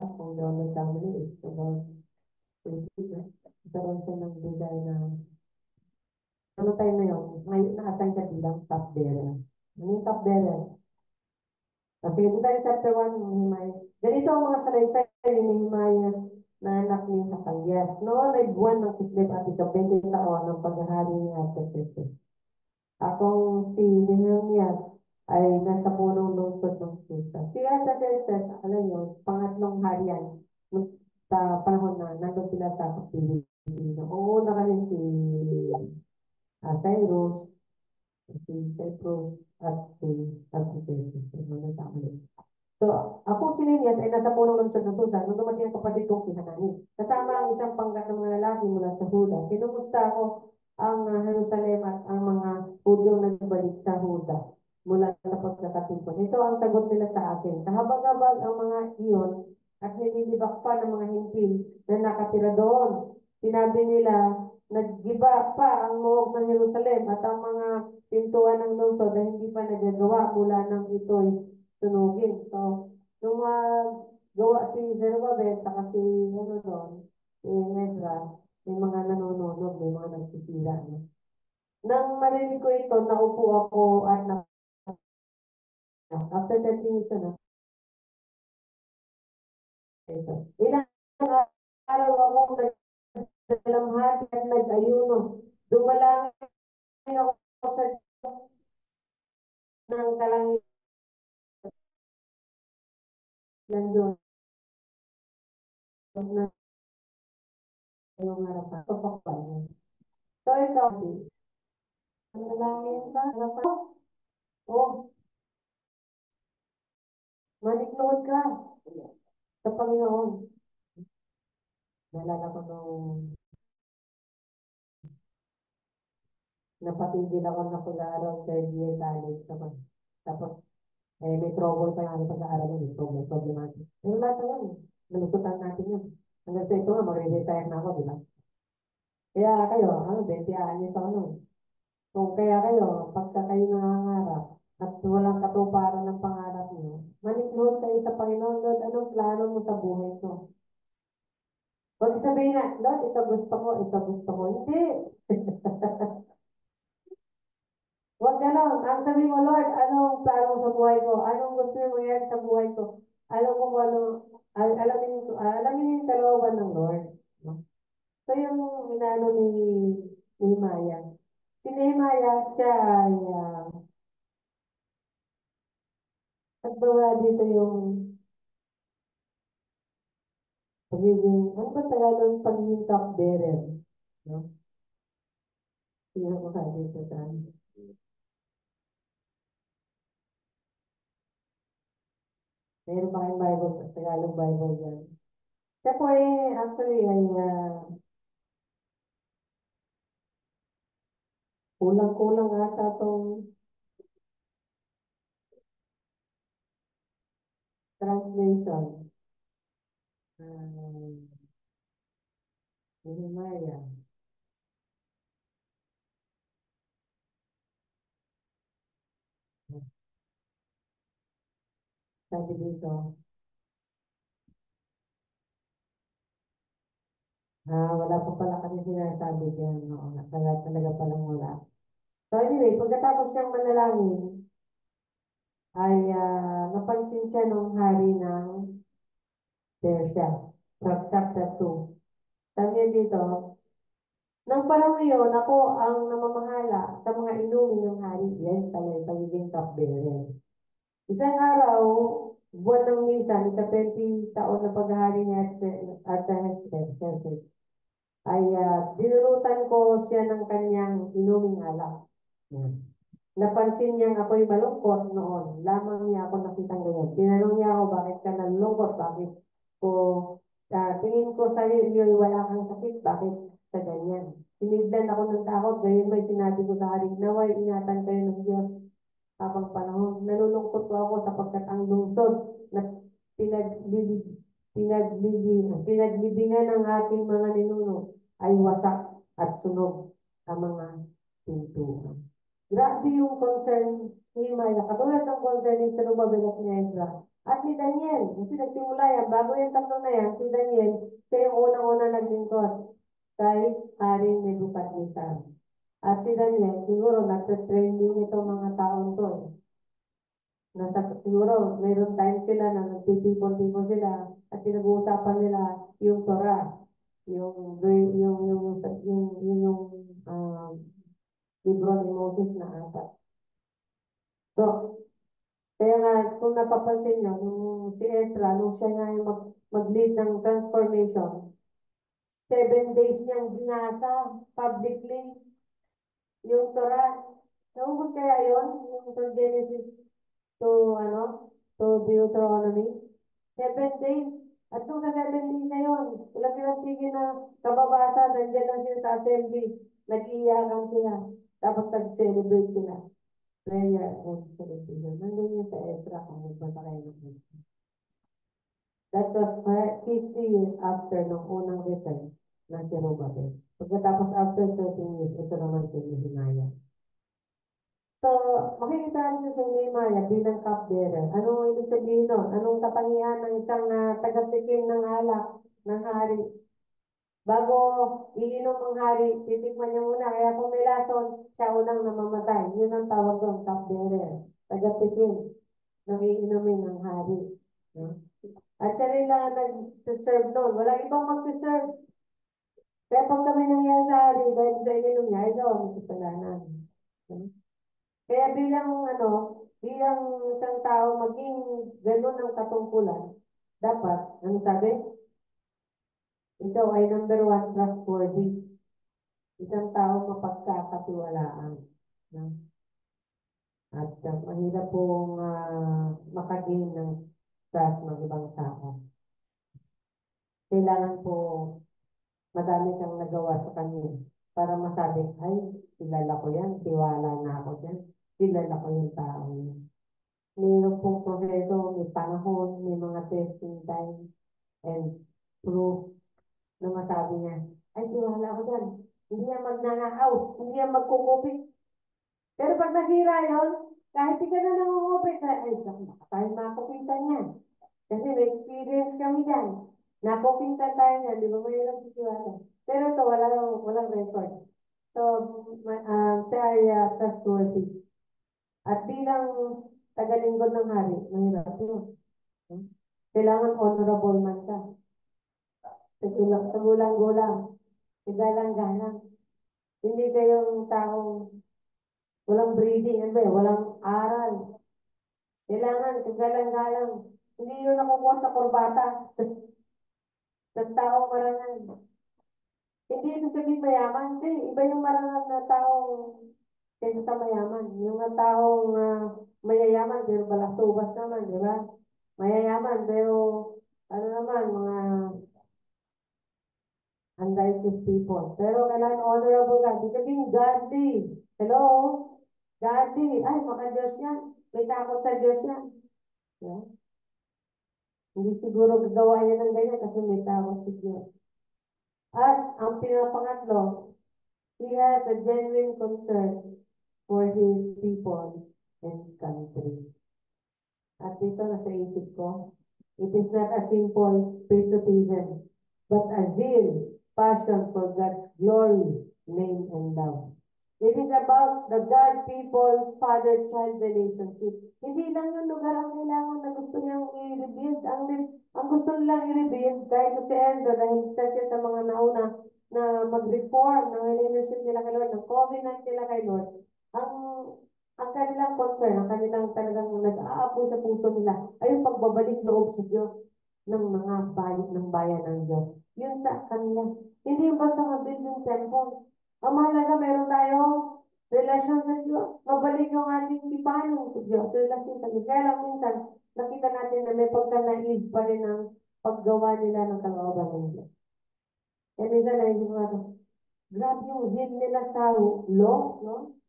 A: kung daw nagkamali, is about 20, na. Karoon siya ng bigay na, ano tayo na yun, may na-assign ka bilang top bearer. Ano yung top bearer? Kasi ito tayo chapter 1 ng Nehemiah. Ganito ang mga salaysay ni Nehemiah na anak ni Hakalyas. Noon ay buwan ng Kislev at ika-20 taon ng paghahari ni Artaxerxes. Akong si Nehemias ay nasa punong lungsod ng Susa. Si Artaxerxes, alam niyo, pangatlong harian sa panahon na nandun sila sa Pilipino. Uuna kami si Cyrus, si Cyprus, at si Artaxerxes. So, ako si Ninias ay nasa punong lungsod ng Susa nung dumating ang kapatid kong si Hanani. Kasama ang isang pangkat ng mga lalaki mula sa Huda. Kinumusta ako ang Jerusalem at ang mga Hudyong nagbalik sa Huda mula sa pagkakatipon. Ito ang sagot nila sa akin. Kahabag-habag ang mga iyon at nililibak pa ng mga hintil na nakatira doon. Sinabi nila, naggiba pa ang muog ng Jerusalem at ang mga pintuan ng lungsod na hindi pa nagagawa mula nang ito'y sunugin. So, nung gawa si Zerubbabel, saka si, ano doon, si Ezra, may mga nanonood, may mga nagsisira. No? Nang marinig ko ito, naupo ako at after 30 minutes na, ilang araw ako nagdalamhati at nag-ayuno. Dumalangin ako sa ng kalangitan ng Diyos na iyong harapan. Kapakpan niya. So, ikaw, ang nalangin ka, harapan. Oh, maniknood ka sa Panginoon. Nalala ko nung napatigil ako na pag-aaral third year college naman. Tapos, may trouble pa yung pag-aaral yun. May problem natin. Pero lahat na yun. Nalusutan natin yun. Hanggang sa ito nga, mag-retire na ako, di ba? Kaya kayo, 20 anyos ako nun. So, kaya kayo, pagka kayo nangangarap at walang katuparan ng pangarap niyo, maniknood kayo sa Panginoon, Lord, anong plano mo sa buhay ko? Huwag sabihin na, Lord, ito gusto ko, ito gusto ko. Hindi. Huwag ganon. Ang sabi mo, Lord, anong plano mo sa buhay ko? Anong gusto mo mangyari sa buhay ko? Alam ko kung ano, alamin yung kalooban ng Lord. No? So, yung inaano ni Maya. Si Nehemiah, siya ay, nagbawa dito yung pagiging, ano ba Tagalog pagiging cupbearer? No? Tingnan ko sa dito sa, meron ba kayong Bible, Tagalog Bible dyan? Siya po ay, actually, ay kulang-kulang ata itong translation. Um, Nehemiah. Sabi dito, wala pa pala kami sinasabi dyan. No? Talaga palang wala. So anyway, pagkatapos niyang manalangin, ay napansin siya ng hari ng Persia. From chapter 2. Sabi niya dito, nang panahon iyon, ako ang namamahala sa mga inumin ng hari. Yes, talaga pagiging cupbearer. Isang araw, buwan ng Nisan, ika-20 taon na paghahari ni Artaxerxes, ay dinurutan ko siya ng kanyang inuming alak. Yan. Napansin niyang ako'y malungkot noon. Lamang niya ako nakitang ganyan. Tinanong niya ako, bakit ka nalulungkot? Bakit ko, tingin ko sa iyo, wala kang sakit. Bakit sa ganyan? Sinigdan ako ng takot. Gayon may sinabi ko sa hari, naway ingatan kayo ng Diyos habang panahon. Nalulungkot po ako sapagkat ang lungsod na pinaglibingan ng ating mga ninuno ay wasak at sunog ang mga pintuan. Grabe yung concern ni Maya. Katulad ng concern ni Zerubbabel at ni Ezra. At ni Daniel. Kasi nagsimula yan. Bago yung tatlo na yan, si Daniel, siya yung unang-una naglingkod kay Haring Nebuchadnezzar. At si Daniel, siguro nagtatraining itong mga taon to. Nasa, siguro, mayroon time sila na nagtitipon-tipon sila at pinag-uusapan nila yung Torah, yung libro ni Moses na apat. So, kaya nga, kung napapansin nyo, nung si Ezra, nung siya nga yung mag-lead ng transformation, 7 days niyang binasa publicly yung Torah. Naubos kaya yon yung from Genesis to, to Deuteronomy? 7 days. At nung sa 7 days na yun, wala silang tigil na kababasa, nandiyan lang sila sa assembly. Nag-iiyakan sila. Tapos nag-celebrate sila. Prayer and celebration. Nandun yun sa Ezra kung magbasa kayo ng Ezra. That was 50 years after nung unang return ng Zerubbabel. Pagkatapos after 13 years, ito naman si Nehemiah. So, makikita natin sa Nehemiah bilang cupbearer. Anong ibig sabihin nun? Anong katangian ng isang tagatikim ng alak ng hari? Bago iinom ang hari, titikman niya muna. Kaya kung may lason, siya unang namamatay. Yun ang tawag doon, cupbearer. Taga-tikim ng iinumin ng hari. No? At siya rin lang ang nag-serve doon. Walang ibang mag-serve. Kaya pag kami nangyari sa hari, dahil sa ininom niya, ikaw ang kasalanan. No? Kaya bilang isang tao, maging ganun ang katungkulan, dapat, ano sabi? Ikaw ay number one, trustworthy. Isang tao mapagkakatiwalaan. No? At mahirap pong makagain ng trust ng ibang tao. Kailangan po madami kang nagawa sa kanya para masabi, ay, kilala ko yan, tiwala na ako dyan, kilala ko yung tao niya. Mayroon pong proseso, may panahon, may mga testing time, and proofs na masabi niya, ay, tiwala ako dyan. Hindi yan magnanakaw, hindi yan magkukupit. Pero pag nasira yun, kahit di ka na nangungupit, ay, baka tayo makupitan yan. Kasi may experience kami dyan. Nakupitan tayo niyan, di ba mayroon sisiwala. Pero ito, walang record. So, siya ay trustworthy. At bilang tagalingkod ng hari, mahirap yun. Kailangan honorable man ka. Sa gulang-gulang, galang-galang. Hindi kayong taong walang breeding, ano ba yun? Walang aral. Kailangan, kagalang-galang. Hindi yun nakukuha sa kurbata. Sa taong marangal. Hindi ibig sabihin mayaman. Hindi, iba yung marangal na taong kaysa sa mayaman. Yung mga taong mayayaman, pero balastubas naman, di ba? Mayayaman, pero ano naman, mga unrighteous people. Pero kailangan honorable ka. Ibig sabihin, godly. Hello? Godly. Ay, maka-Diyos yan. May takot sa Diyos yan. Yeah? Hindi siguro gagawa yan ng ganyan kasi may takot sa Diyos. At ang pinapangatlo, he has a genuine concern for his people and country. At dito nasa isip ko, it is not a simple patriotism, but a zeal, passion for God's glory, name, and love. It is about the God, people, father-child relationship. Hindi lang yung lugar ang kailangan na gusto niyang i-rebuild. Ang gusto nilang i-rebuild, kahit si Ezra, dahil isa siya sa mga nauna na mag-reform ng relationship nila kay Lord, ng covenant nila kay Lord. Ang ang kanilang concern, ang kanilang talagang nag-aapoy sa puso nila ay yung pagbabalik loob sa Diyos ng mga bayan ng Diyos. Yun sa kanila. Hindi yung basta mag-build yung temple. Ang mahalaga, meron tayong relasyon sa Diyos. Mabalik yung ating tipanan sa Diyos. Relasyon sa Diyos. Kaya lang minsan, nakita natin na may pagka-naive pa rin ang paggawa nila ng kalooban ng Diyos. Kaya minsan, naisip ko natin, grabe yung zeal nila sa law, no?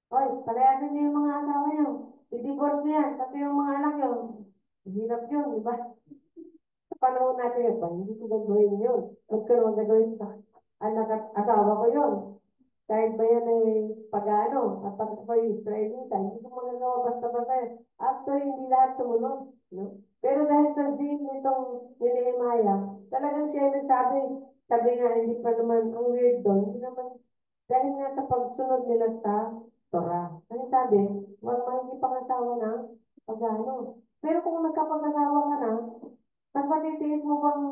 A: Oy, palayasin niyo yung mga asawa niyo. I-divorce niyo yan, pati yung mga anak niyo. Hirap yun, di ba? Sa panahon natin yun, ba, hindi ko gagawin yun. Magkaroon gagawin sa anak at asawa ko yun. Kahit ba yan ay pag-ano, at pag ako yung Israelita, hindi ko magagawa basta-basta yan. Actually, hindi lahat sumunod. No? Pero dahil sa din nitong ni Nehemiah, talagang siya nagsabi, sabi nga, hindi pa naman, ang weird doon, hindi naman, dahil nga sa pagsunod nila sa Torah. Ano sabi? Huwag makikipangasawa na pag-ano. Pero kung nagkapag-asawa ka na, mas matitiis mo bang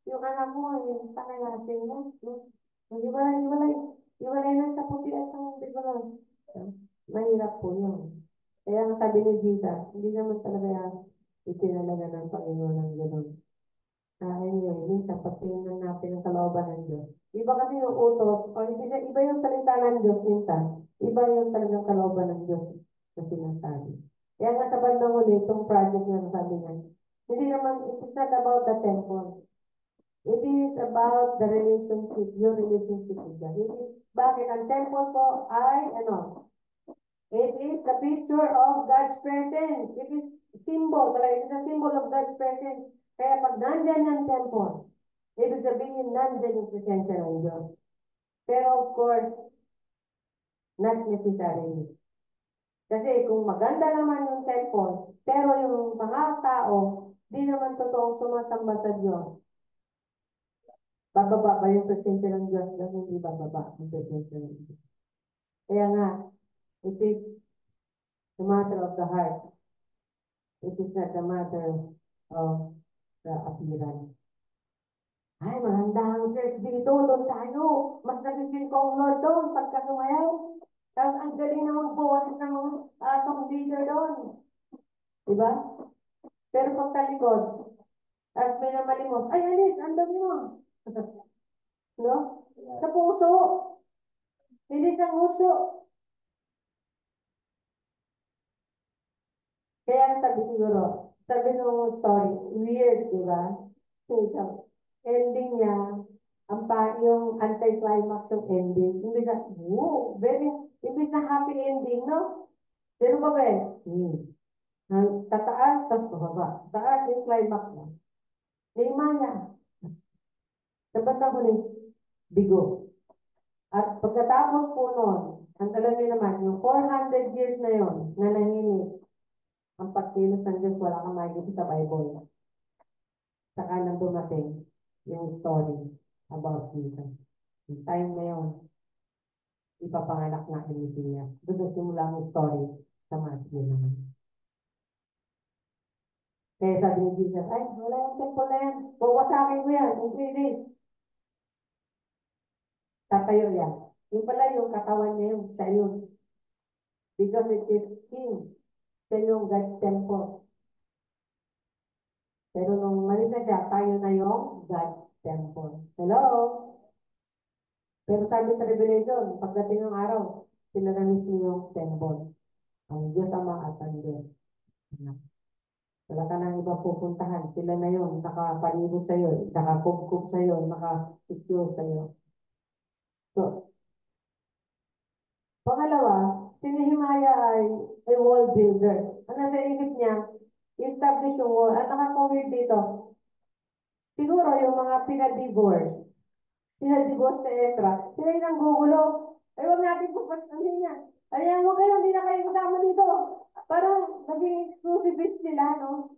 A: yung anak mo, yung panayasin mo, no? Hiwalay, hiwalay. Hiwalay na sa puti at ang bigulon. Mahirap po yun. Kaya ang sabi ni Jesus, hindi naman talaga yan itinalaga ng Panginoon ng gano'n. Anyway, minsan pagtingnan natin ang kalooban ng Diyos. Iba kasi yung utos, o iba yung salita ng Diyos minsan, iba yung talagang kalooban ng Diyos na sinasabi. Kaya nga sa bandang huli, itong project na sabi niya, hindi naman, it is not about the temple. It is about the relationship, your relationship with God. It is, bakit? Ang temple ko ay, ano, it is a picture of God's presence. It is symbol, it is a symbol of God's presence. Kaya pag nandyan ang temple, ibig sabihin nandyan yung presensya ng Diyos. Pero of course, not necessarily. Kasi kung maganda naman yung temple, pero yung mga tao, di naman totoong sumasamba sa Diyos, Bababa ba yung presensya ng Diyos doon? Hindi bababa ang presensya ng Diyos. Kaya nga, it is the matter of the heart. It is not the matter of the appearance. Ay, maganda ang church dito, doon tayo. Mas nag-feel ko ang Lord doon pagka sumayaw. Tapos ang galing naman boses ng mga song leader doon. Diba? Pero pagkalikod, tapos may namalimos, ay, alis, ang dami mo. No? Sa puso. Hindi sa puso. Kaya sabi siguro, sabi nung story, weird, di ba? So, ending niya, yung anti-climax yung ending. Imbis na, imbis na happy ending, no? Pero ba ba eh? Tataas, tapos pababa. Taas yung climax na. Nehemiah, nabata ko ni bigo. At pagkatapos po noon, ang alam niyo naman, yung 400 years na yon na nahinig, ang pagkilos ng Diyos, wala kang makikita sa Bible. Saka nang dumating yung story about Jesus. Yung time na yun, ipapanganak na ang Mesias. Doon nagsimula ang story sa Matthew naman. Kaya sabi ni Jesus, ay, wala yung temple na yan. Wawasakin ko yan in 3 days. Tatayo yan. Yung pala yung katawan niya yun, siya yun. Because it is Him. Siya yung God's temple. Pero nung malis na siya, tayo na yung God's temple. Hello? Pero sabi sa Revelation, pagdating ng araw, sila na mismo yung temple. Ang Diyos Ama at ang Diyos. Wala ka nang iba pupuntahan. Sila na yun, nakapalibot sa'yo, nakakubkub sa'yo, nakasecure sa'yo. So, pangalawa, si Nehemiah ay wall builder. Ano sa isip niya? I-establish yung wall. At nakaka-weird dito. Siguro yung mga pinadivorce na Ezra, sila yung nanggugulo. Ay, huwag natin pupasanin niya. Ayan mo kayo, hindi na kayo kasama dito. Parang naging exclusivist sila, no?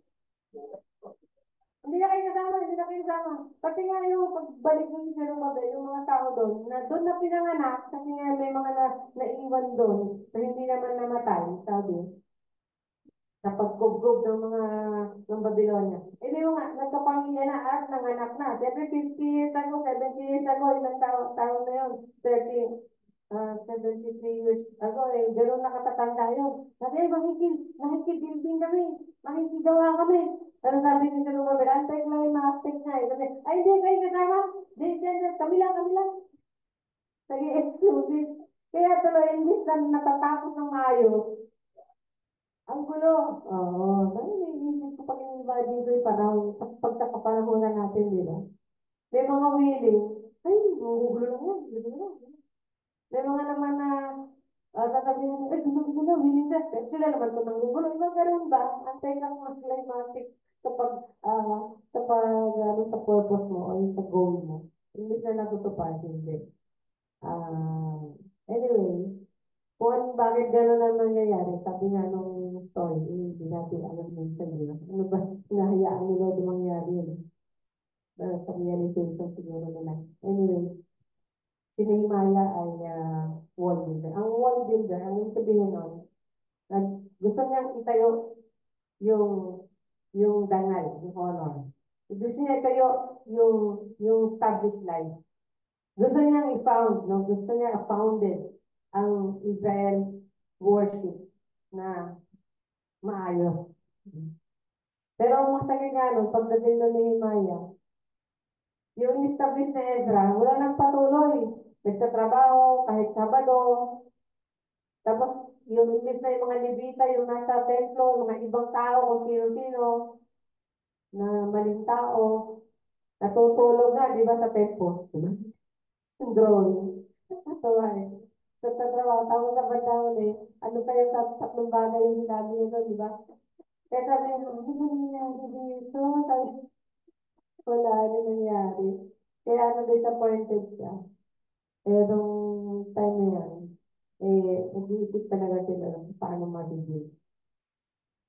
A: Hindi na kayo kasama, hindi na kayo kasama. Pati nga yung pagbalik ng Zerubbabel, yung mga tao doon, na doon na pinanganak, kasi nga may mga naiwan doon, na hindi naman namatay, sabi, sa pagkubgob ng mga ng Babylonia. Eh di yung nagkapamilya na at nanganak na. Siyempre 50 years ago, 70 years ago, ilang taon na yun, 73 years ago, eh, gano'n nakatatanda yun. Sabi, ay, makikibilding kami, makikigawa kami. Pero sabi ni sa Lumabel, antay lang yung mga aspect na eh. Sabi, ay, hindi, kayo kasama. Hindi, kami lang. Naging exclusive. Kaya tuloy, imbis na natatapos ng maayos, ang gulo. Oo, dahil naiisip ko pag in-imagine ko yung panahon, sa kapanahonan natin, di ba? May mga willing, ay, gugulo lang yan, gugulo lang. May mga naman na sasabihin nila, gulo na, willing na. Pero sila naman ito nang gugulo. Iba ganun ba? Antay lang mas climatic sa sa purpose mo o yung sa goal mo. Hindi na natutupad, hindi. Anyway, kung bakit gano'n ang nangyayari, sabi nga nung story, hindi natin alam minsan nila. Ano ba, hinahayaan nila ito mangyari yun. Sa realization siguro nila. Anyway, si Nehemiah ay wall builder. Ang wall builder, ang ibig sabihin nun, gusto niyang itayo yung dangal, yung honor. Gusto niya itayo yung established life. Gusto niyang i-found, no? Gusto niya founded ang Israel worship na maayos. Pero ang masakit nga nun, pagdating ng Nehemiah, yung establish na Ezra, wala nang patuloy. Nagtatrabaho kahit Sabado. Tapos, yung imbis na yung mga Levita, yung nasa templo, mga ibang tao, kung sino-sino, na maling tao, natutulog nga, di ba, sa templo. Yung drawing. Natawa eh. Sa tatrabaho, tapos sa bandahon eh, ano pa yung tatlong bagay yung sinabi nito, di ba? Kaya sabi niya, ano ba nangyari dito? Sabi, wala na nangyari. Kaya ano, disappointed siya. Eh, nung time na yan, nag-iisip talaga sila kung paano ma-review.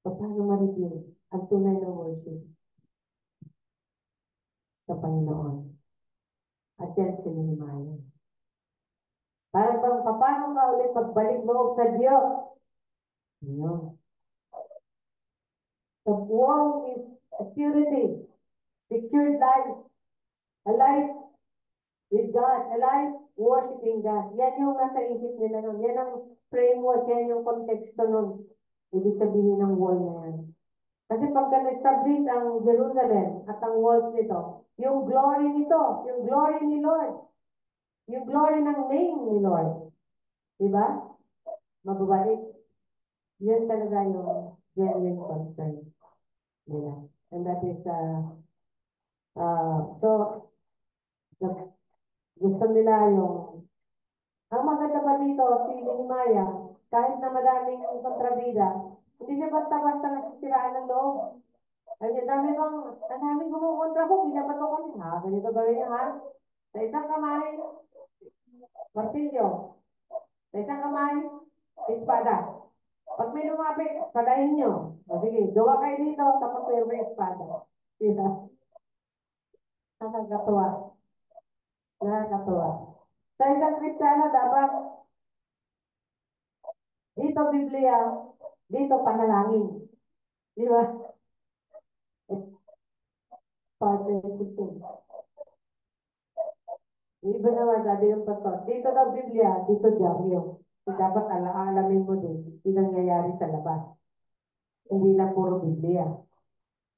A: Paano ma-review ang tunay na worship sa Panginoon. At yan si Nehemiah. Parang bang paano ka ulit magbalik loob sa Diyos? Yun. The wall is security, secured life, a life with God, a life worshiping God. Yan yung nasa isip nila nun. Yan ang framework, yan yung konteksto nun. Ibig sabihin ng wall na yan. Kasi pagka na-establish ang Jerusalem at ang walls nito, yung glory nito, yung glory ni Lord, yung glory ng name ni Lord, di ba? Mababalik. Yan talaga yung genuine concern nila. And that is, so, gusto nila yung, ang maganda pa dito, si Nehemiah, kahit na madaming kontrabida, hindi siya basta-basta nasisiraan ng loob. Ay, ang daming kumukontra ko, binabato ko niya, ha? Ganito gawin niya, ha? Sa isang kamay, martilyo. Sa isang kamay, espada. Pag may lumapit, espadahin niyo. O sige, gawa kayo dito, tapos kayo may espada. Diba? Nakakatuwa. Nakakatuwa. Sa isang Kristiyano, dapat dito Biblia, dito panalangin. Di ba? Partnership. Iba naman, sabi ng pastor, dito daw Biblia, dito dyaryo. So, dapat alamin mo din, yung nangyayari sa labas. Hindi lang puro Biblia.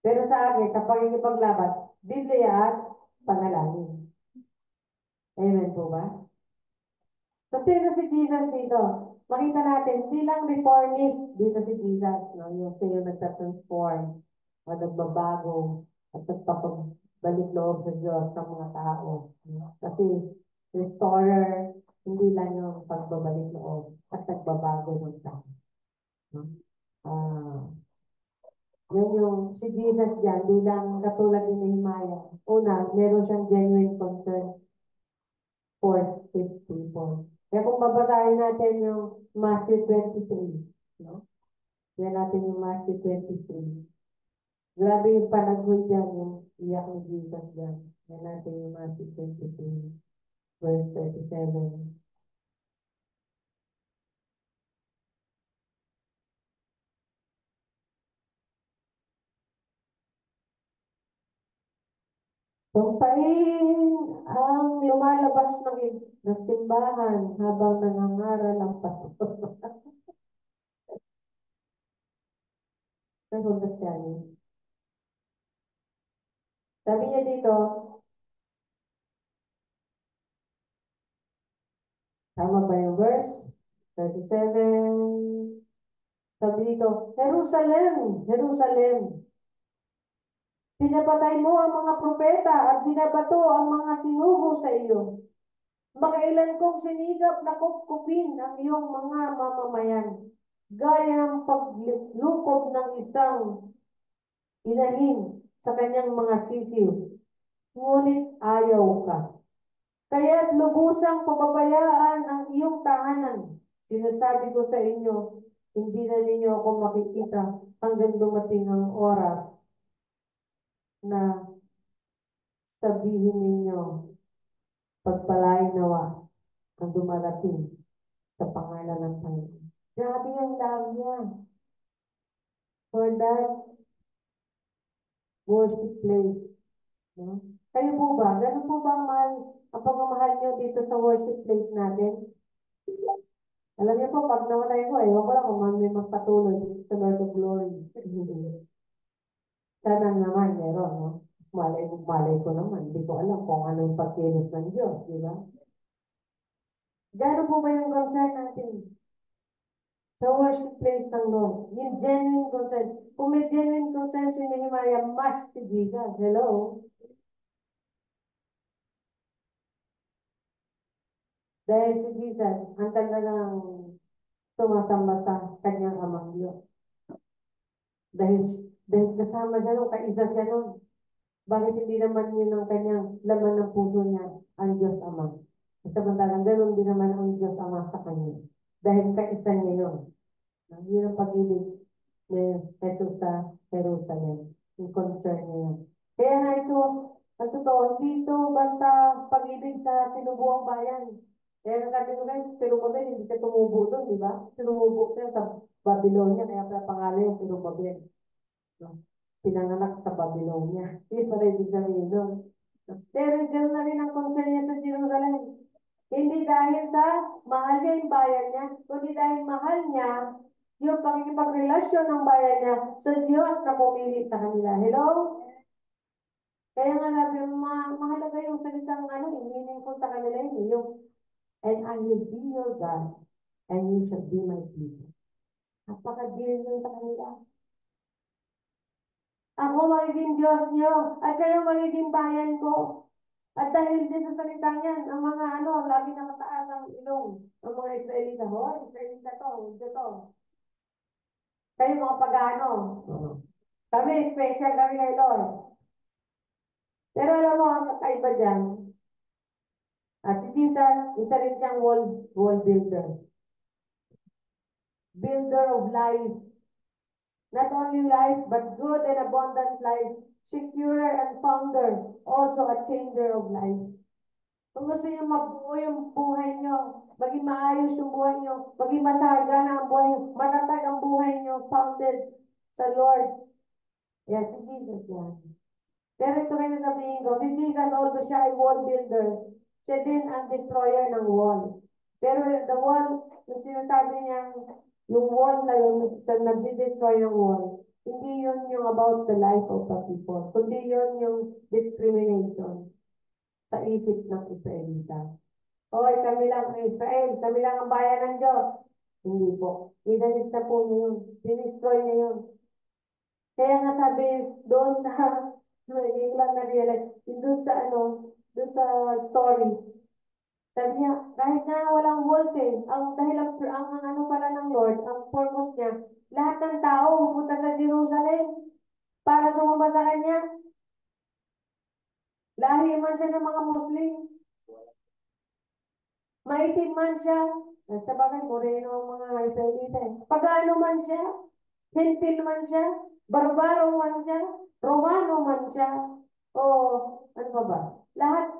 A: Pero sa akin, sa pagkikipaglaban, Biblia at panalangin. Amen po ba? So, sino si Jesus dito? Makita natin, hindi lang reformist dito si Jesus, no? Yung sino nagtatransform o nagbabago at nagpapagbalik loob sa Diyos sa mga tao. No? Kasi restorer, hindi lang yung pagbabalik loob at nagbabago ng tao. No? Ah, yan yung si Jesus dyan, bilang katulad ni Nehemiah. Una, meron siyang genuine concern for his people. Kaya kung babasahin natin yung Matthew 23, no? Yan natin yung Matthew 23. Grabe yung panaghoy dyan, yung iyak ni Jesus dyan. Yan natin yung Matthew 23, verse 37. Tumpahin ang lumalabas ng simbahan habang nangangaral ang paso. Nag-understand. Sabi niya dito, tama ba yung verse? 37. Sabi dito, Jerusalem, Jerusalem, pinapatay mo ang mga propeta at binabato ang mga sinugo sa iyo. Makailan kong sinigap na kupkupin ang iyong mga mamamayan, gaya ng paglukob ng isang inahin sa kanyang mga sisiw. Ngunit ayaw ka. Kaya't lubusang pababayaan ang iyong tahanan. Sinasabi ko sa inyo, hindi na ninyo ako makikita hanggang dumating ang oras na sabihin ninyo, pagpalain nawa ang dumarating sa pangalan ng Panginoon. Grabe yung love niya for that worship place. No? Kayo po ba? Ganun po ba ang pagmamahal niyo dito sa worship place natin? Alam niyo po, pag namatay ko, ewan ko lang kung may magpatuloy dito sa Lord of Glory. Sana naman meron, no? Malay ko naman. Hindi ko alam kung ano yung pagkilos ng Diyos, di ba? Gano'n po ba yung concern natin sa worship place ng Lord? Yung genuine concern. Kung may genuine concern si Nehemiah, mas si Jesus. Hello? Dahil si Jesus, ang talagang sumasamba sa kanyang amang Diyos. Dahil, dahil kasama siya nung kaisa siya nun. Bakit hindi naman yun ang kanyang laman ng puso niya, ang Diyos Ama? Samantalang ganoon din naman ang Diyos Ama sa kanya. Dahil kaisa niya yun. Yun ang pag-ibig ni Jesus sa Jerusalem. Yung concern niya. Kaya nga ito, Ang totoo, hindi ito basta pag-ibig sa tinubuang bayan. Kaya sabi ko guys, Zerubbabel, hindi siya tumubo doon, di ba? Tumubo siya sa Babylonia, kaya pala pangalan yung Zerubbabel. No? Pinanganak sa Babylonia. Hindi pa rin ibig sabihin doon. Pero ganoon na rin ang concern niya sa Jerusalem. Hindi dahil sa mahal niya yung bayan niya, kundi dahil mahal niya yung pakikipagrelasyon ng bayan niya sa Diyos na pumili sa kanila. Hello? Kaya nga sabi, mahalaga yung salitang meaningful sa kanila yun, yung, and I will be your God, and you shall be my people. Napaka-dear yun sa kanila. Ako magiging Diyos niyo, at kayo magiging bayan ko. At dahil din sa salitang yan, ang mga lagi na mataas ang ilong, ang mga Israelita, Israelita to, ito to. Kayo mga pagano. Kami, special kami kay Lord. Pero alam mo, ang kakaiba dyan, at si Jesus, isa rin siyang wall builder. Builder of life. Not only life, but good and abundant life. Securer and founder, also a changer of life. Kung gusto niyo mabuo yung buhay niyo, maging maayos yung buhay niyo, maging masagana ang buhay niyo, matatag ang buhay niyo, founded sa Lord. Yan, si Jesus yan. Pero ito rin ang sabihin ko, si Jesus also siya ay wall builder. Siya din ang destroyer ng wall. Pero the wall, yung sinasabi niya, yung wall na yun, sa nagdi-destroy ng wall, hindi yun yung about the life of the people, kundi yun yung discrimination sa isip ng Israelita. Hoy, kami lang ang Israel, kami lang ang bayan ng Diyos. Hindi po. Inalis na po niya yun. Dinestroy niya yun. Kaya nga sabi doon sa, hindi ko lang na-realize, doon sa doon sa story, sabi niya, kahit nga walang walls ang dahil ang ano pala ng Lord, ang purpose niya, lahat ng tao pupunta sa Jerusalem para sumamba sa Kanya. Lahi man siya ng mga Muslim, maitim man siya, at sa bagay, moreno ang mga Israelita pagano man siya, Hentil man siya, barbaro man siya, Romano man siya, o ano pa ba? Lahat,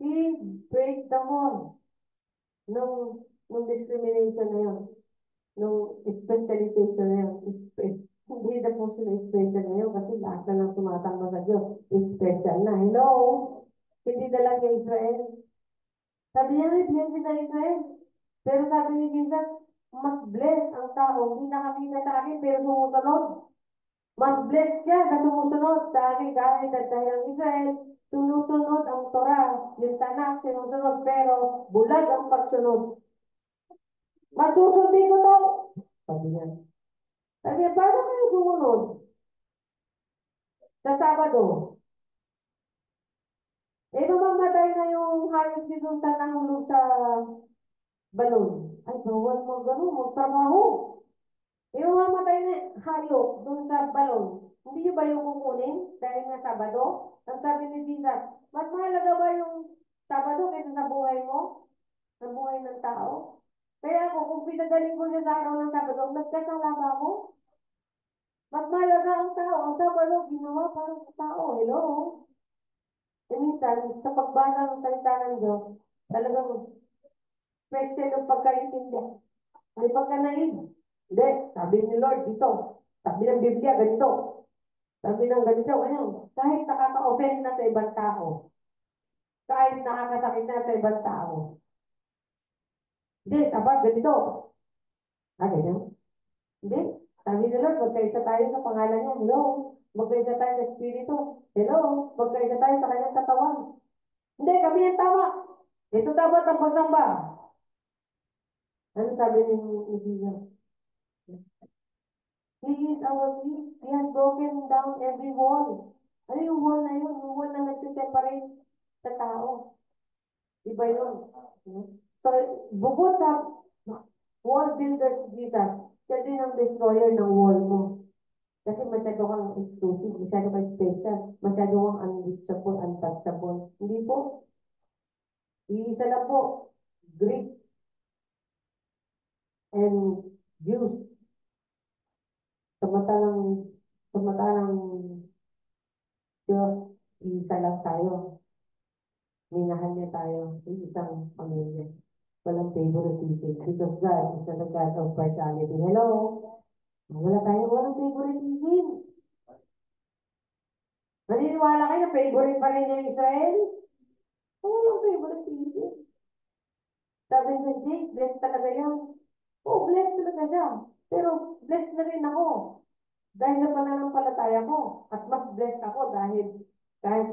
A: he break the wall nung discrimination na yun, nung specialization na yun. Hindi na po sila special na yun kasi lahat na lang tumatama sa Diyos. Special na. Hello? Hindi na lang yung Israel. Sabi niya, may blessed na Israel. Pero sabi ni Jesus, mas blessed ang tao. Hindi nakakita sa akin pero sumusunod. Mas blessed siya na sumusunod sa akin kahit at dahil ang Israel, sumusunod ang Torah, yung Tanakh, sinusunod, pero bulag ang pagsunod. Masusundin ko to. Sabi niya. Sabi niya, paano kayo sumunod? Sa Sabado. Eh, mamamatay na yung hayop dito sa nahulog sa balon. Ay, bawal mo gano'n, magtrabaho. Eh, mamamatay na hayop doon sa balon. Hindi nyo ba yung kukunin dahil nga Sabado? Ang sabi ni Jesus, mas mahalaga ba yung Sabado kaysa sa buhay mo? Sa buhay ng tao? Kaya ako, kung pinagaling ko siya sa araw ng Sabado, nagkasala ba ako? Mas mahalaga ang tao. Ang Sabado, ginawa para sa tao. Hello? E minsan, sa pagbasa ng salita ng Diyos, talagang special yung pagkaintindi. May pagkanaig. Hindi, sabi ni Lord dito. Sabi ng Biblia, ganito. Sabi ng ganito, ngayon, kahit nakaka-offend na sa ibang tao, kahit nakakasakit na sa ibang tao, hindi, dapat ganito. Ganyan. Hindi. Sabi ni Lord, magkaisa tayo sa pangalan niya. Hello. Magkaisa tayo sa Espiritu. Hello. Magkaisa tayo sa kanyang katawan. Hindi, kami yung tama. Ito dapat ang pagsamba. Ano sabi ni Jesus? He is our king. He has broken down every wall. Ano yung wall na yun? Yung wall na nagsiseparate sa tao. Iba yun. So, bukod sa wall builder si Jesus, siya din ang destroyer ng wall mo. Kasi masyado kang exclusive, masyado kang special, masyado kang unreachable, untouchable. Hindi po. Iisa lang po. Greek and Jews. Samantalang Diyos. Isa lang tayo. Minahal niya tayo. Isang pamilya. Walang favoritism. Because God is not a God of partiality. Hello? Walang favoritism. Naniniwala kayo na favorite pa rin ng Israel? Walang favoritism. Sabi ni Jake, blessed talaga yan. Oo, blessed talaga siya. Pero blessed na rin ako. Dahil sa pananampalataya ko. At mas blessed ako dahil kahit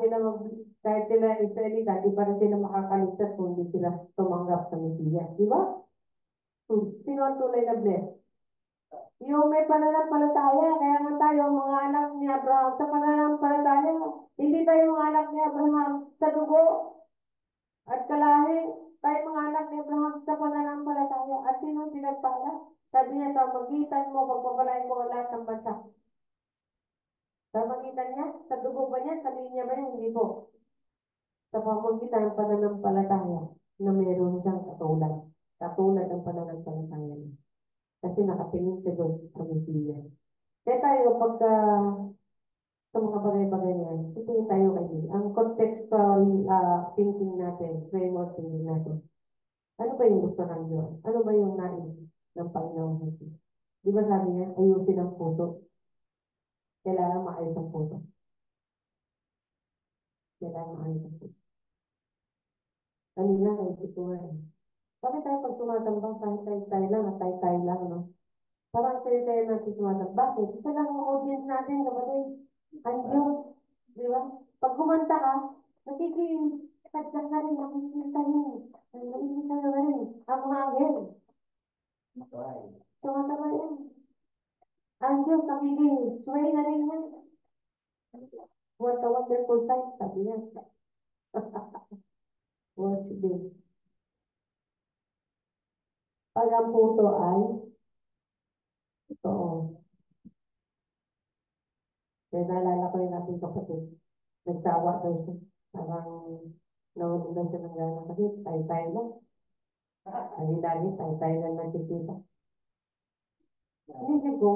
A: sila Israelita, di pa rin sila makakaligtas kung hindi sila tumanggap sa Mesiya. Di ba? Sino ang tunay na blessed? Yung may pananampalataya, kaya nga tayo mga anak ni Abraham sa pananampalataya. Hindi tayo mga anak ni Abraham sa dugo at kalahi. Tayo mga anak ni Abraham sa pananampalataya. At sino ang pinagpala? Sabi niya, sa magitan mo, pagpapalain ko ang lahat ng bansa. Sa magitan niya, sa dugo ba niya, sa linya ba niya, hindi po. Sa pamamagitan ng pananampalataya na meron siyang katulad. Katulad ng pananampalataya niya. Kasi nakatingin siya doon sa Mesiya. Kaya tayo, pagka sa mga bagay-bagay na yan, titingin tayo kay Diyos. Ang contextual thinking natin, framework thinking natin. Ano ba yung gusto ng Diyos? Ano ba yung nais ng Panginoon Jesus? Di ba sabi niya, ayusin ang puso. Kailangan maayos ang puso. Kailangan maayos ang puso. Kanina, naisip ko nga eh. Bakit tayo pag tumatambang tayo lang at tayo lang, no? Parang sa'yo tayo natin tumatambang. Bakit? Isa lang ang audience natin, kapatid. Ang Diyos. Di ba? Pag kumanta ka, nagiging sadyak na rin, nakikita yun. Nakikita na rin. Ang mga anghel. Sumasabay yan. Ang Diyos, nakikita. Suway na rin yan. What a wonderful sight, sabi niya. Worship Him. Pag ang puso ay totoo. Kaya naalala ko yung ating kapatid. Nagsawa daw siya. Parang nawalan daw siya ng gana. Kasi tayo-tayo lang. Lagi-lagi tayo-tayo lang nakikita. Inisip ko,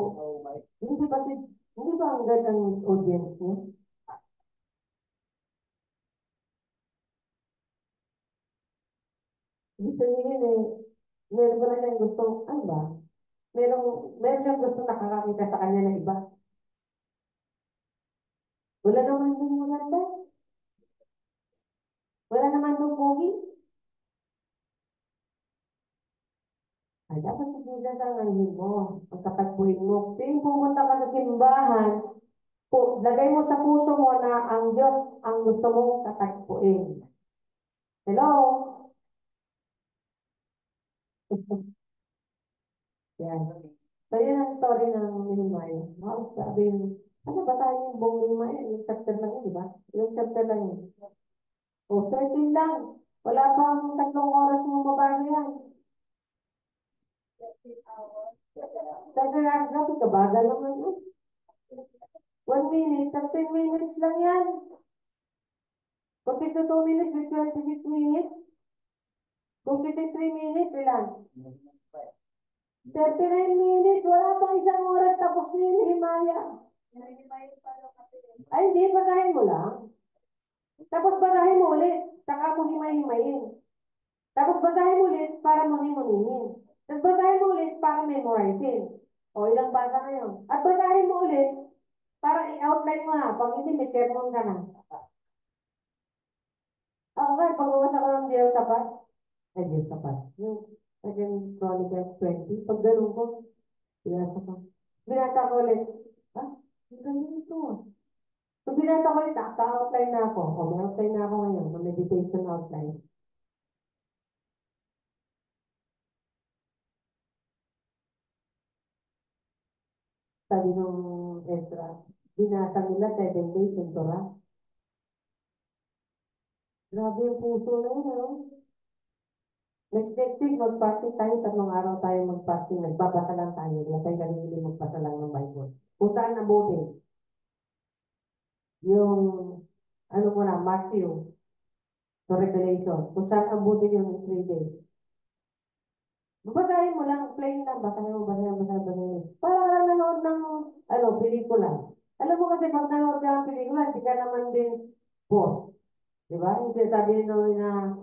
A: hindi ba ang ganda ng audience niya? Ibig sabihin eh, meron ba na siyang gustong, ano ba? Meron siyang gustong nakakakita sa kanya na iba. Wala naman din maganda. Wala naman doon pogi. Ay, dapat si Jesus ang angin mo. Ang katagpuin mo. Tuwing pumunta ka sa simbahan, lagay mo sa puso mo na ang Diyos ang gusto mong katagpuin. Hello? Yan. So, yun ang story ng Nehemiah. Wow, sabi yun. Ano, basahin yung buong Nehemiah. Yung chapter lang yun, di ba? Yung chapter lang yun. O, 13 lang. Wala pa ang 3 oras mo mabasa yan. 13 hours na, kabagal naman yun. 1 minute, 13 minutes lang yan. 42 minutes with 26 minutes. Kung 3 minutes, ilan? 39 minutes, wala pang 1 oras tapos ni Nehemiah. Ay, hindi, basahin mo lang. Tapos basahin mo ulit, saka mo himay-himayin. Tapos basahin mo ulit para muni-munihin. Tapos basahin mo ulit para memorizing. O, ilang basa na yun. At basahin mo ulit para i-outline mo na. Pag hindi, may sermon ka na. Ako nga, pagbabasa ko ng Jehoshaphat, ay Jehoshaphat, yung Second Chronicles 20, pag ganun ko, binasa ko. Binasa ko ulit. Ah, ang galing ito. So, binasa ko ulit, outline na ako. O, may outline na ako ngayon, na meditation outline. Sabi nung Ezra, binasa nila 7 days yung Torah. Grabe yung puso na yun, ano? Next week, mag-fasting tayo, 3 araw tayo mag-fasting, nagbabasa lang tayo, wala tayong ganun magbasa lang ng Bible. Kung saan nabutin, yung, ano ko na, Matthew, to Revelation, kung saan abutin yung 3 days. Babasahin mo lang, plain lang, basahin mo, basahin. Parang lang nanood ng, pelikula. Alam mo kasi pag nanood ka ng pelikula, hindi ka naman din post. Di ba? Yung sinasabi nyo na,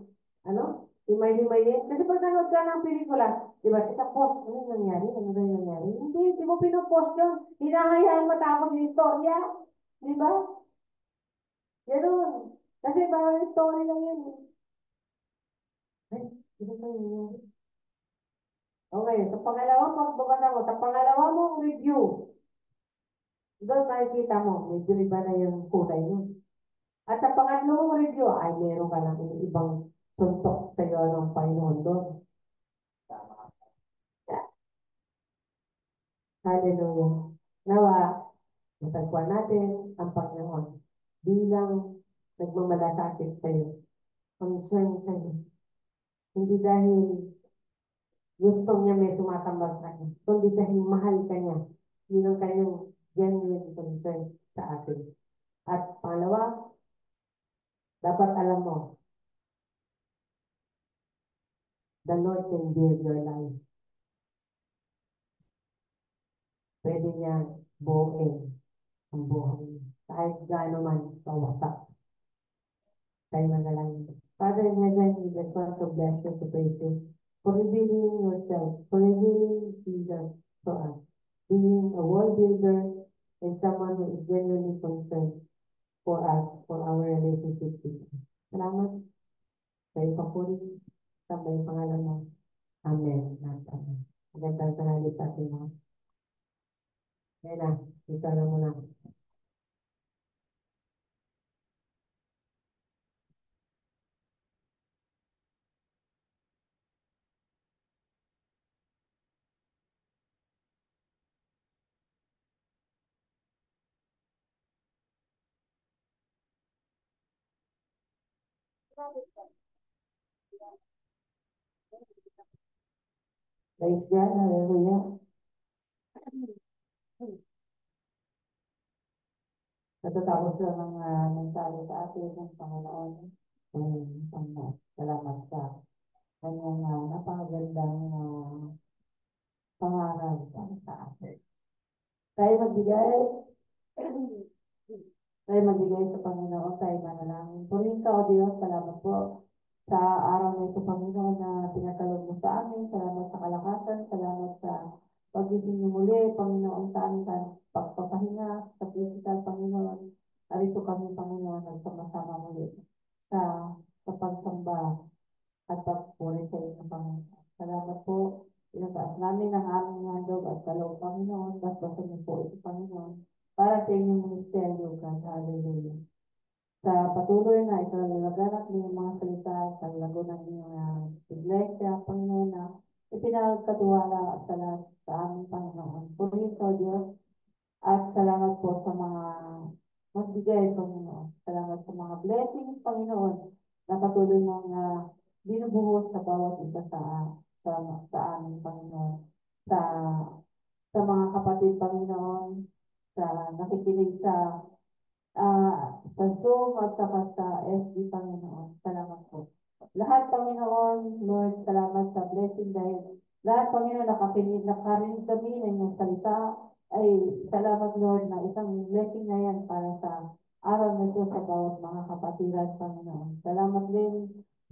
A: ano, himay-himay din. Kasi pag nanood ka ng pelikula, di ba, isa post, ano yung nangyari? Ano ba yung nangyari? Hindi, di mo pinopost yun. Hinahayaan matapos yung istorya. Di ba? Ganun. Kasi parang story lang yun. Ay, di ba yung nangyari? Okay, sa pangalawang pagbabasa mo, sa pangalawang mong review, doon makikita mo, medyo iba na yung kulay nun. At sa pangatlong review, ay meron ka lang ibang suntok sa iyo ng Panginoon doon. Hallelujah. Nawa, matagpuan natin ang Panginoon bilang nagmamalasakit sa iyo, concern sa iyo. Hindi dahil gusto niya may sumasamba sa kanya, kundi dahil mahal ka niya. Yun ang kanyang genuine concern sa atin. At pangalawa, dapat alam mo, the Lord can build your life. Pwede niya buuin ang buhay mo. Kahit gaano man pawasak. Tayo manalangin. Father in heaven, we just want to bless you, to praise you, for revealing yourself, for revealing Jesus to us, being a world builder and someone who is genuinely concerned for us, for our relationship with you. Salamat sa iyong papuri, sa may pangalan mo. Amen. Amen. Magandang tanghali sa ating mga. Kaya na, ikaw na muna. Praise God. Hallelujah. Natatapos lang ang mensahe sa atin ng Panginoon. Salamat sa kanyang napakagandang pangaral para sa atin. Tayo magbigay, tayo magbigay sa Panginoon, tayo manalangin. Purihin ka, O Diyos, salamat po sa araw na ito, Panginoon, na pinatalog mo sa amin. Salamat sa kalakasan, salamat sa pagising niyo muli, Panginoon, sa amin sa pagpapahinga, sa physical, Panginoon. Arito kami, Panginoon, nagsama-sama muli sa pagsamba at pagpuri sa inyo, Panginoon. Salamat po. Pinataas namin ang aming handog at kaloob, Panginoon. Basbasan niyo po ito, Panginoon, para sa inyong ministeryo, God. Hallelujah. Sa patuloy na ikalalaganap ng mga salita sa lago ng inyong iglesia, Panginoon, na ipinagkatiwala sa lahat sa aming Panginoon. Purihin ka, Diyos, at salamat po sa mga magbigay, Panginoon. Salamat sa mga blessings, Panginoon, na patuloy mong binubuhos sa bawat isa sa, sa amin, Panginoon. Sa mga kapatid, Panginoon, sa nakikinig sa Zoom at saka sa FB, Panginoon. Salamat po. Lahat, Panginoon, Lord, salamat sa blessing dahil lahat, Panginoon, nakarinig kami ng inyong salita. Ay, salamat, Lord, na isang blessing na yan para sa araw na ito sa bawat mga kapatiran, Panginoon. Salamat din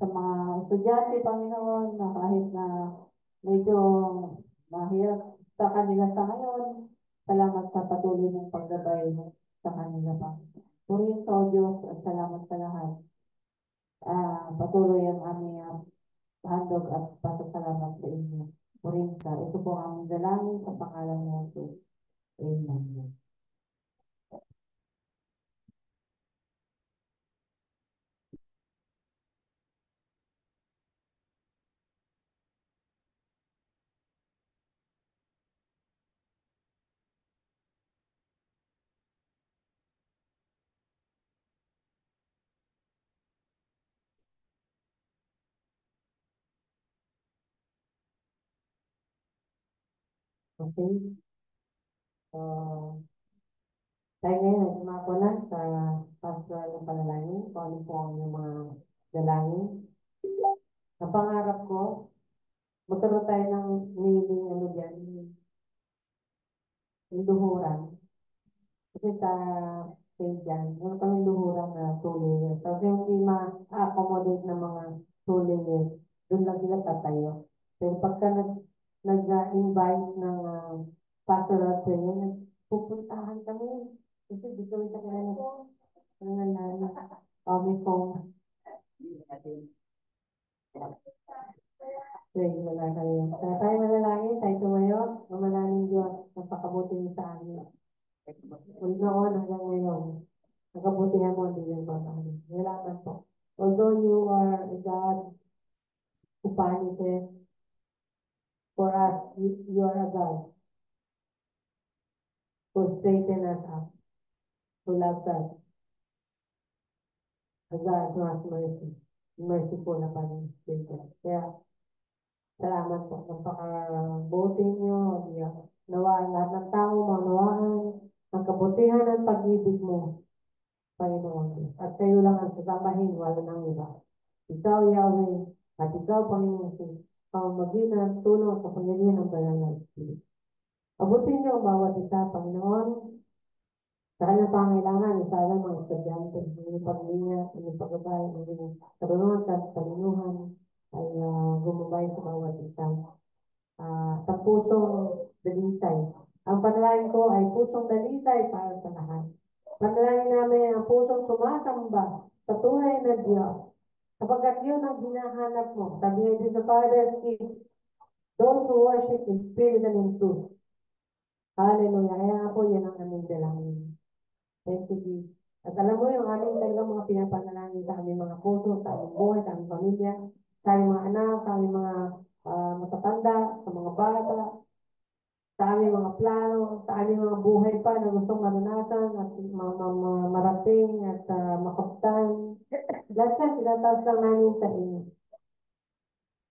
A: sa mga estudyante, Panginoon, na kahit na medyo mahirap sa kanila sa ngayon, salamat sa patuloy ng paggabay sa kanila, Panginoon. Purihin ka, O Diyos, at salamat sa lahat. Patuloy ang aming handog at pasasalamat sa inyo. Purihin ka. Ito po ang aming dalangin sa pangalan ng Jesus. Amen. Okay. Tayo ngayon, sumako na sa pastoral ng panalangin. Kung ano po ang inyong mga dalangin. Ang pangarap ko, magkaroon tayo ng niling ano dyan, yung duhuran. Kasi St. John. Meron kami luhurang na 2 layers. So, hindi ma-accommodate ng mga 2 layers. Doon lang sila tatayo. Pero pagka nag-invite ng pastoral prayer, pupuntahan kami. Kasi di kami sa kanya nangyayari. Kami pong praise na lang kayo. Kaya tayo manalangin, tayo tumayo, mamalangin Diyos, napakabuti niyo sa amin. Mula noon hanggang ngayon, nakabutihan mo ang bilang babae. Salamat po. Although you are a God who punishes, for us, you are a God who straighten us up, who loves us, a God who has mercy. Merciful na Panginoon. Kaya, salamat po. Napakabuti niyo, Diyos. Nawa lahat ng tao maunawaan ang kabutihan at pag-ibig mo, Panginoon. At kayo lang ang sasambahin, wala nang iba. Ikaw, Yahweh, at ikaw, Panginoon Jesus, ang magitan, tulong sa pangyarihan ng banal na Espiritu. Abutin niyo ang bawat isa, Panginoon, sa kanyang pangailangan, isa lang mga estudyante, ang inyong paglinga, ang inyong paggabay, ang inyong karunungan at kalinuhan ay gumabay sa bawat isa. Sa pusong dalisay. Ang panalangin ko ay pusong dalisay para sa lahat. Panalangin namin ang pusong sumasamba sa tunay na Diyos. Sapagkat yun ang hinahanap mo. Sabi nga din sa Father's Gift, those who worship in spirit and in truth. Hallelujah. Kaya nga po, yan ang aming dalangin. Thank you, Jesus. At alam mo yung aming talagang mga pinapanalangin sa aming mga puso, sa aming buhay, sa aming pamilya, sa aming mga anak, sa aming mga matatanda, sa mga bata, sa aming mga plano, sa aming mga buhay pa na gustong maranasan at marating at makaptan. Lahat yan, tinataas lang namin sa inyo.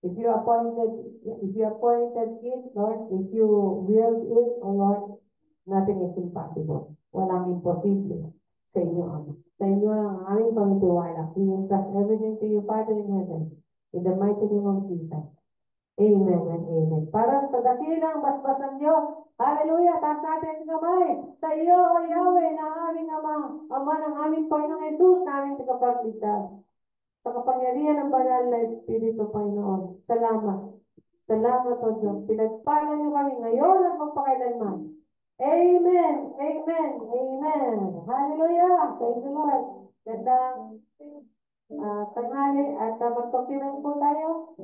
A: If you appointed it, Lord, if you willed it, O Lord, nothing is impossible. Walang imposible sa inyo, Ama. Sa inyo ang aming pangitiwala. We entrust everything to you, Father in heaven. In the mighty name of Jesus. Amen and amen. Para sa dakilang basbasan Diyos, hallelujah, taas natin ang kamay. Sa iyo, O Yahweh, na aming Ama, Ama ng aming Panginoong Jesus, na aming tagapagligtas. Sa kapangyarihan ng banal na Espiritu, Panginoon. Salamat. Salamat, O Diyos. Pinagpala niyo kami ngayon at magpakailanman. Amen. Amen. Amen. Hallelujah. Thank you, Lord. Gandang tanghali at mag-compliment po tayo.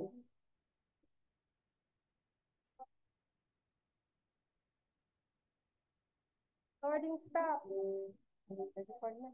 A: Recording stop. Record na.